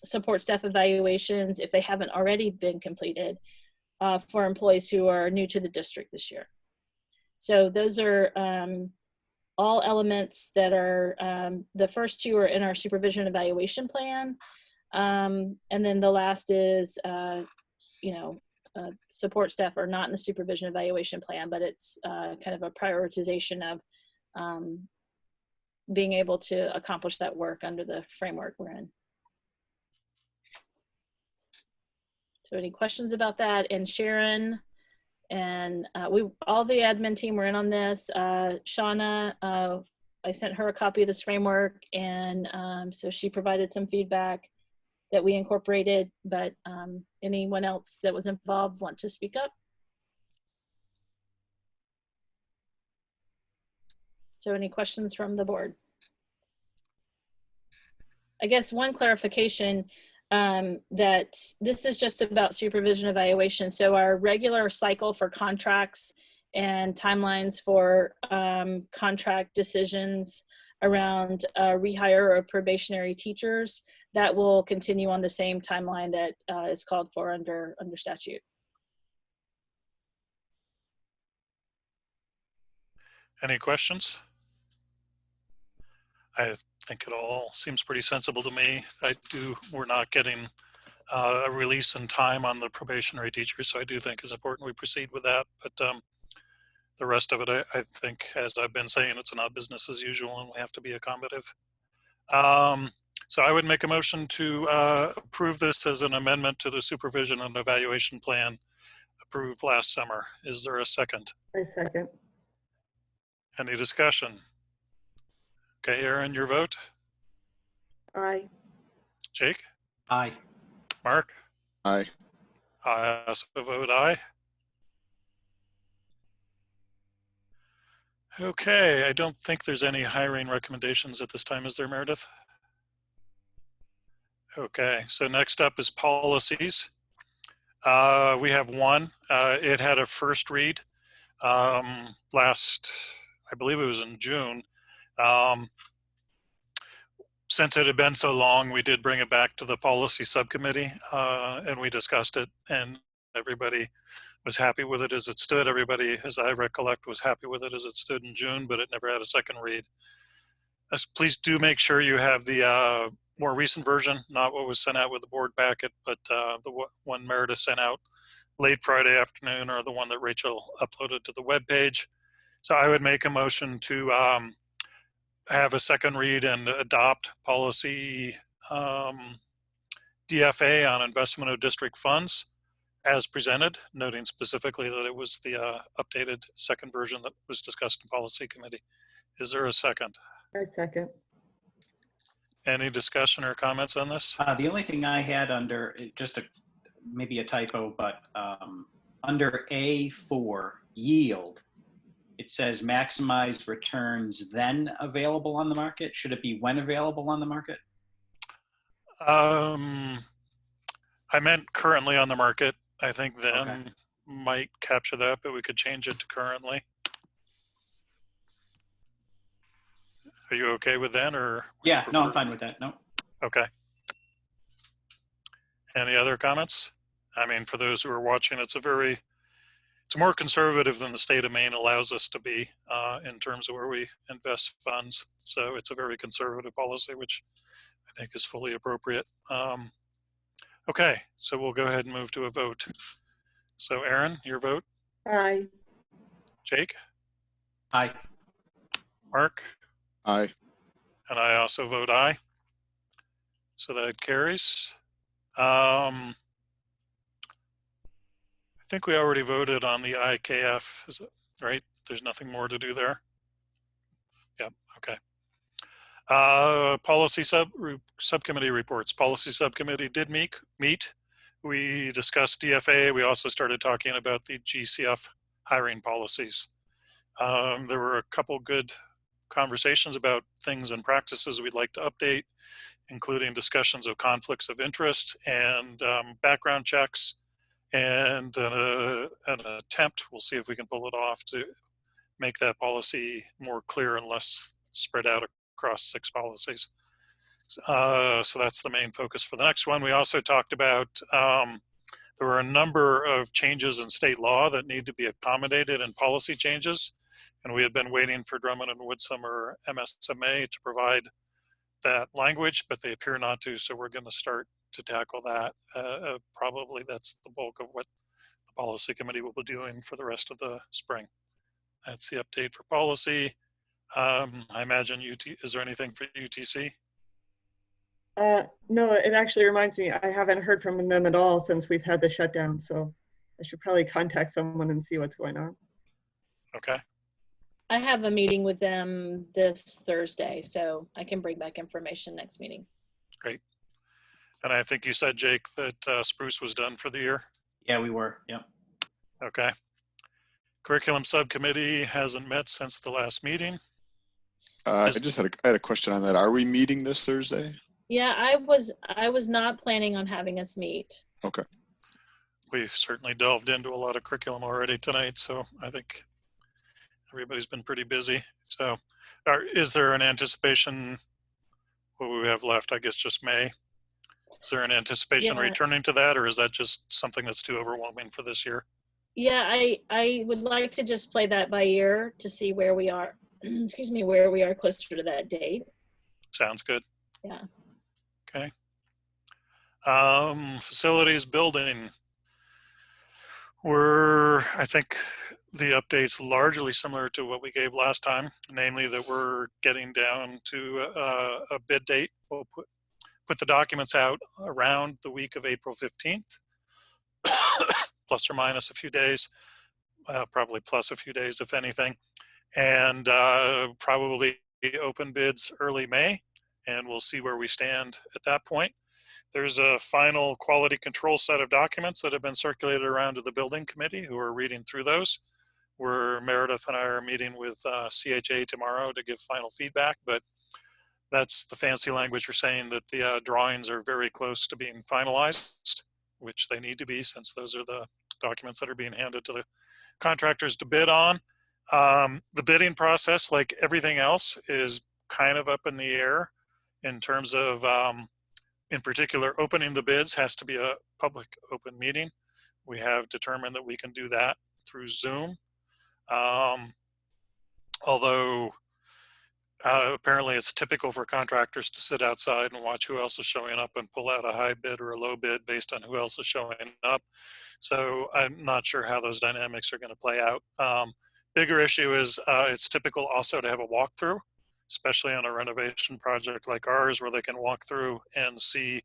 support staff evaluations if they haven't already been completed for employees who are new to the district this year. So those are all elements that are, the first two are in our supervision evaluation plan. And then the last is, support staff are not in the supervision evaluation plan, but it's kind of a prioritization of being able to accomplish that work under the framework we're in. So any questions about that? And Sharon and all the admin team were in on this. Shauna, I sent her a copy of this framework, and so she provided some feedback that we incorporated, but anyone else that was involved want to speak up? So any questions from the board? I guess one clarification, that this is just about supervision evaluation. So our regular cycle for contracts and timelines for contract decisions around rehire or probationary teachers, that will continue on the same timeline that is called for under statute. Any questions? I think it all seems pretty sensible to me. We're not getting a release in time on the probationary teachers, so I do think it's important we proceed with that. But the rest of it, I think, as I've been saying, it's not business as usual, and we have to be accommodative. So I would make a motion to approve this as an amendment to the supervision and evaluation plan approved last summer. Is there a second? I second. Any discussion? Okay, Aaron, your vote? Aye. Jake? Aye. Mark? Aye. I also vote aye. Okay, I don't think there's any hiring recommendations at this time, is there, Meredith? Okay, so next up is policies. We have one. It had a first read last, I believe it was in June. Since it had been so long, we did bring it back to the policy subcommittee and we discussed it, and everybody was happy with it as it stood. Everybody, as I recollect, was happy with it as it stood in June, but it never had a second read. Please do make sure you have the more recent version, not what was sent out with the board packet, but the one Meredith sent out late Friday afternoon, or the one that Rachel uploaded to the webpage. So I would make a motion to have a second read and adopt policy DFA on investment of district funds as presented, noting specifically that it was the updated second version that was discussed in policy committee. Is there a second? I second. Any discussion or comments on this? The only thing I had under, maybe a typo, but under A4, yield, it says maximize returns then available on the market. Should it be when available on the market? I meant currently on the market. I think then Okay. might capture that, but we could change it to currently. Are you okay with that, or? Yeah, no, I'm fine with that. No. Okay. Any other comments? I mean, for those who are watching, it's more conservative than the state of Maine allows us to be in terms of where we invest funds. So it's a very conservative policy, which I think is fully appropriate. Okay, so we'll go ahead and move to a vote. So Aaron, your vote? Aye. Jake? Aye. Mark? Aye. And I also vote aye. So that carries. I think we already voted on the IKF, is it right? There's nothing more to do there. Okay. Policy subcommittee reports. Policy subcommittee did meet. We discussed DFA. We also started talking about the GCF hiring policies. There were a couple good conversations about things and practices we'd like to update, including discussions of conflicts of interest and background checks, and an attempt, we'll see if we can pull it off, to make that policy more clear and less spread out across 6 policies. So that's the main focus for the next one. We also talked about there were a number of changes in state law that need to be accommodated in policy changes, and we had been waiting for Drummond and Woodsum or MSMA to provide that language, but they appear not to, so we're going to start to tackle that. Probably that's the bulk of what the policy committee will be doing for the rest of the spring. That's the update for policy. I imagine is there anything for UTC? No, it actually reminds me, I haven't heard from them at all since we've had the shutdown, so I should probably contact someone and see what's going on. Okay. I have a meeting with them this Thursday, so I can bring back information next meeting. Great. And I think you said, Jake, that Spruce was done for the year? Yeah, we were. Yeah. Okay. Curriculum subcommittee hasn't met since the last meeting. I had a question on that. Are we meeting this Thursday? Yeah, I was not planning on having us meet. Okay. We've certainly delved into a lot of curriculum already tonight, so I think everybody's been pretty busy. So is there an anticipation, what we have left, I guess just May? Is there an anticipation returning to that, or is that just something that's too overwhelming for this year? Yeah, I would like to just play that by ear to see where we are, excuse me, where we are closer to that date. Sounds good. Yeah. Okay. Facilities building. I think the update's largely similar to what we gave last time, namely that we're getting down to a bid date. We'll put the documents out around the week of April 15th, plus or minus a few days, probably plus a few days if anything, and probably open bids early May, and we'll see where we stand at that point. There's a final quality control set of documents that have been circulated around to the building committee, who are reading through those. Meredith and I are meeting with CHA tomorrow to give final feedback, but that's the fancy language for saying that the drawings are very close to being finalized, which they need to be, since those are the documents that are being handed to the contractors to bid on. The bidding process, like everything else, is kind of up in the air in terms of, in particular, opening the bids has to be a public open meeting. We have determined that we can do that through Zoom. Although apparently it's typical for contractors to sit outside and watch who else is showing up and pull out a high bid or a low bid based on who else is showing up. So I'm not sure how those dynamics are going to play out. Bigger issue is it's typical also to have a walkthrough, especially on a renovation project like ours, where they can walk through and see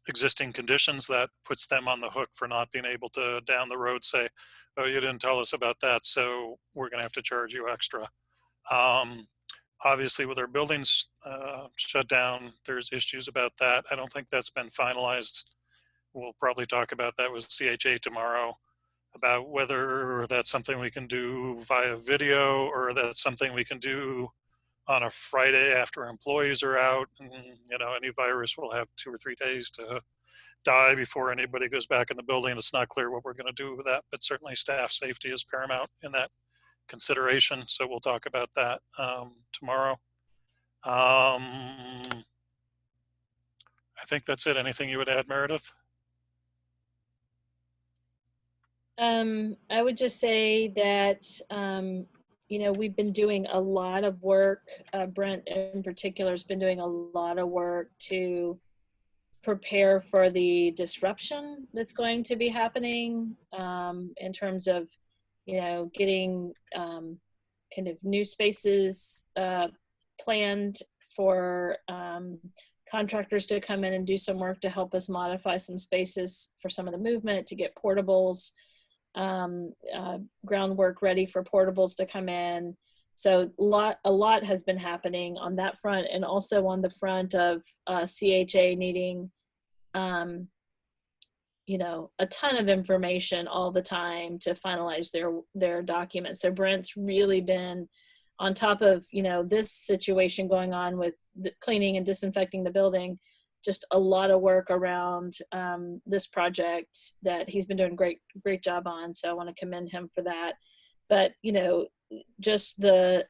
existing conditions. That puts them on the hook for not being able to down the road say, oh, you didn't tell us about that, so we're going to have to charge you extra. Obviously, with our buildings shut down, there's issues about that. I don't think that's been finalized. We'll probably talk about that with CHA tomorrow, about whether that's something we can do via video or that's something we can do on a Friday after employees are out. And, any virus will have 2 or 3 days to die before anybody goes back in the building. It's not clear what we're going to do with that, but certainly staff safety is paramount in that consideration. So we'll talk about that tomorrow. I think that's it. Anything you would add, Meredith? I would just say that, we've been doing a lot of work. Brent in particular has been doing a lot of work to prepare for the disruption that's going to be happening in terms of, getting kind of new spaces planned for contractors to come in and do some work to help us modify some spaces for some of the movement, to get portables, groundwork ready for portables to come in. So a lot has been happening on that front, and also on the front of CHA needing, you know, a ton of information all the time to finalize their documents. So Brent's really been on top of, you know, this situation going on with the cleaning and disinfecting the building, just a lot of work around this project that he's been doing a great job on. So I want to commend him for that. But, you know, just the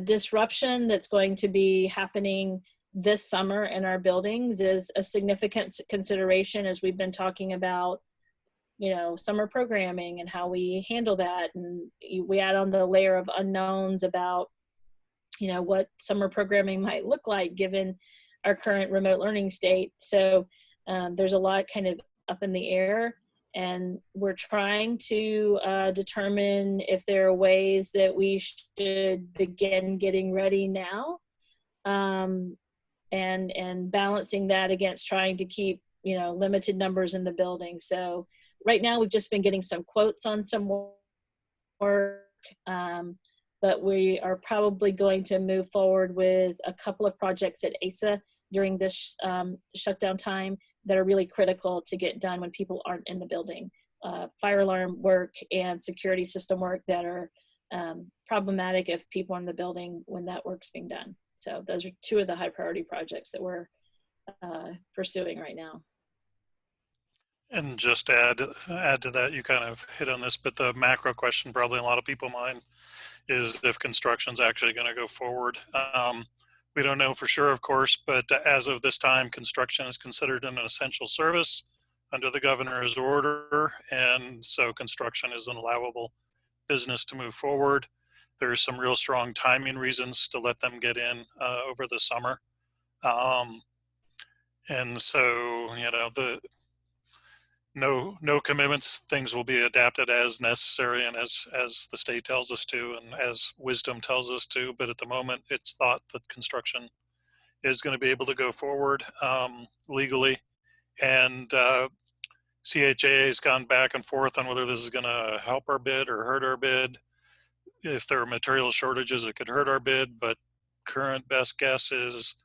disruption that's going to be happening this summer in our buildings is a significant consideration, as we've been talking about, you know, summer programming and how we handle that. And we add on the layer of unknowns about, you know, what summer programming might look like given our current remote learning state. So there's a lot kind of up in the air, and we're trying to determine if there are ways that we should begin getting ready now. And balancing that against trying to keep, you know, limited numbers in the building. So right now we've just been getting some quotes on some work, but we are probably going to move forward with a couple of projects at ASA during this shutdown time that are really critical to get done when people aren't in the building. Fire alarm work and security system work that are problematic if people are in the building when that work's being done. So those are two of the high priority projects that we're pursuing right now. And just to add to that, you kind of hit on this, but the macro question probably in a lot of people's mind is if construction's actually going to go forward. We don't know for sure, of course, but as of this time, construction is considered an essential service under the governor's order, and so construction is an allowable business to move forward. There's some real strong timing reasons to let them get in over the summer. And so, you know, no commitments, things will be adapted as necessary and as the state tells us to and as wisdom tells us to. But at the moment, it's thought that construction is going to be able to go forward legally. And CHA has gone back and forth on whether this is going to help our bid or hurt our bid. If there are material shortages, it could hurt our bid, but current best guess is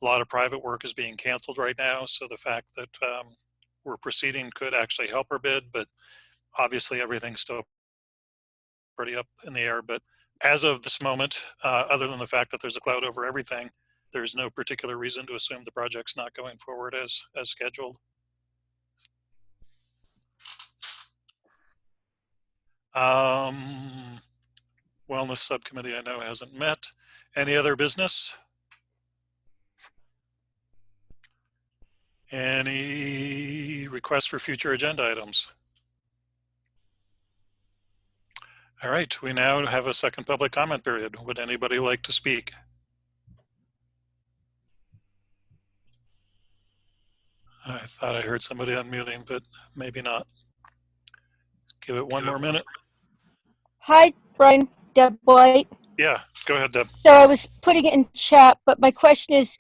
a lot of private work is being canceled right now. So the fact that we're proceeding could actually help our bid, but obviously everything's still pretty up in the air. But as of this moment, other than the fact that there's a cloud over everything, there's no particular reason to assume the project's not going forward as scheduled. Wellness subcommittee I know hasn't met. Any other business? Any requests for future agenda items? All right, we now have a second public comment period. Would anybody like to speak? I thought I heard somebody unmuting, but maybe not. Give it one more minute. Hi, Brian. Deb White. Yeah, go ahead, Deb. So I was putting it in chat, but my question is,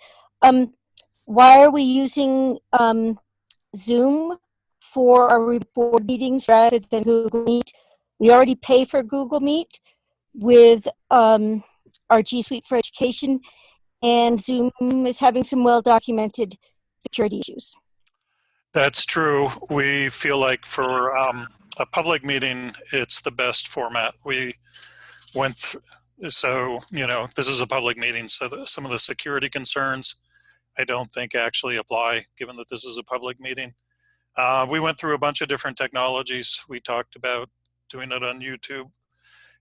why are we using Zoom for our board meetings rather than Google Meet? We already pay for Google Meet with our G Suite for Education, and Zoom is having some well-documented security issues. That's true. We feel like for a public meeting, it's the best format. We went through, so, you know, this is a public meeting, so some of the security concerns I don't think actually apply given that this is a public meeting. We went through a bunch of different technologies. We talked about doing it on YouTube.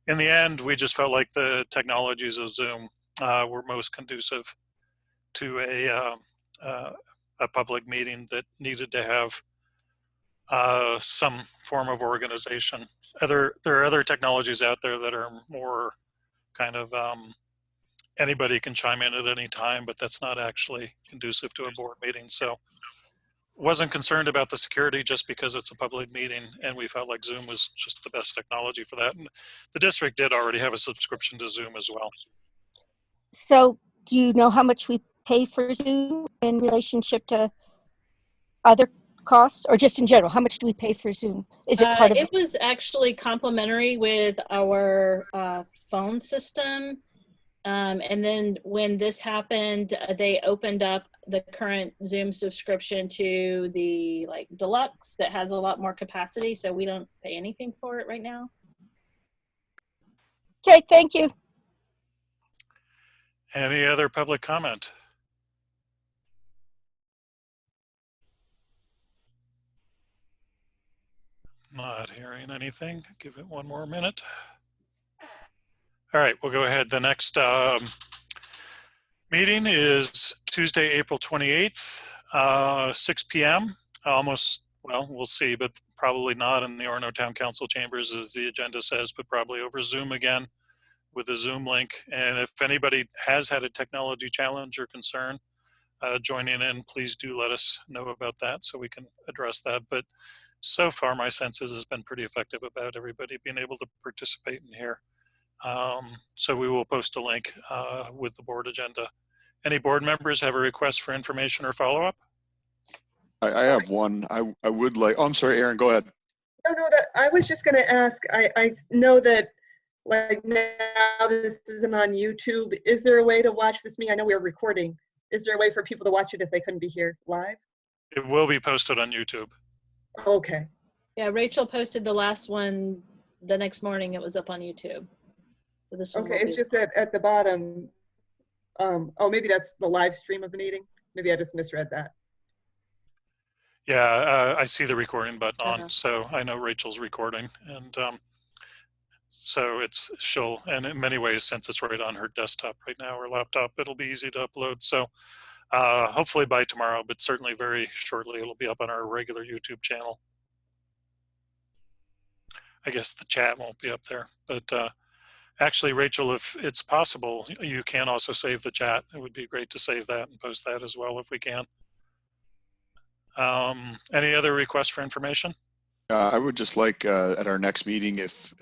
In the end, we just felt like the technologies of Zoom were most conducive to a public meeting that needed to have some form of organization. There are other technologies out there that are more kind of anybody can chime in at any time, but that's not actually conducive to a board meeting. So wasn't concerned about the security just because it's a public meeting, and we felt like Zoom was just the best technology for that. And the district did already have a subscription to Zoom as well. So do you know how much we pay for Zoom in relationship to other cost, or just in general? How much do we pay for Zoom? Is it part of It was actually complimentary with our phone system. And then when this happened, they opened up the current Zoom subscription to the like deluxe that has a lot more capacity. So we don't pay anything for it right now. Okay, thank you. Any other public comment? Not hearing anything. Give it one more minute. All right, we'll go ahead. The next meeting is Tuesday, April 28th, 6 p.m. Almost, well, we'll see, but probably not in the Orono Town Council chambers as the agenda says, but probably over Zoom again with a Zoom link. And if anybody has had a technology challenge or concern joining in, please do let us know about that so we can address that. But so far, my sense is has been pretty effective about everybody being able to participate in here. So we will post a link with the board agenda. Any board members have a request for information or follow-up? I have one. I would like, oh, I'm sorry, Aaron, go ahead. No, that I was just going to ask. I know that like now this isn't on YouTube. Is there a way to watch this meeting? I know we were recording. Is there a way for people to watch it if they couldn't be here live? It will be posted on YouTube. Okay. Yeah, Rachel posted the last one the next morning. It was up on YouTube. So this one. Okay, it's just that at the bottom. Oh, maybe that's the live stream of the meeting. Maybe I just misread that. Yeah, I see the recording button on, so I know Rachel's recording, and so she'll, and in many ways, since it's right on her desktop right now or laptop, it'll be easy to upload. So hopefully by tomorrow, but certainly very shortly, it'll be up on our regular YouTube channel. I guess the chat won't be up there, but actually, Rachel, if it's possible, you can also save the chat. It would be great to save that and post that as well if we can. Any other requests for information? I would just like at our next meeting, if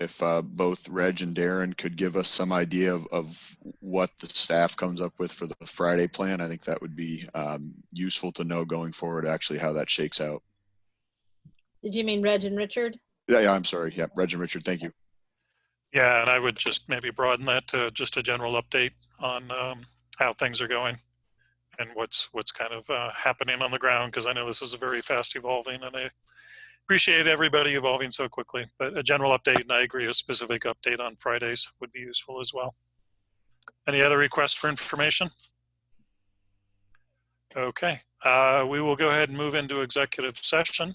both Reg and Darren could give us some idea of what the staff comes up with for the Friday plan. I think that would be useful to know going forward, actually, how that shakes out. Did you mean Reg and Richard? Yeah, I'm sorry. Yeah, Reg and Richard, thank you. Yeah, and I would just maybe broaden that to just a general update on how things are going and what's kind of happening on the ground, because I know this is a very fast evolving, and I appreciate everybody evolving so quickly. But a general update, and I agree, a specific update on Fridays would be useful as well. Any other requests for information? Okay, we will go ahead and move into executive session,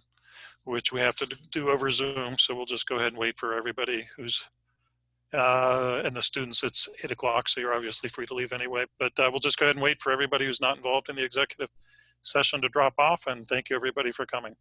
which we have to do over Zoom. So we'll just go ahead and wait for everybody who's and the students. It's 8 o'clock, so you're obviously free to leave anyway, but we'll just go ahead and wait for everybody who's not involved in the executive session to drop off, and thank you everybody for coming.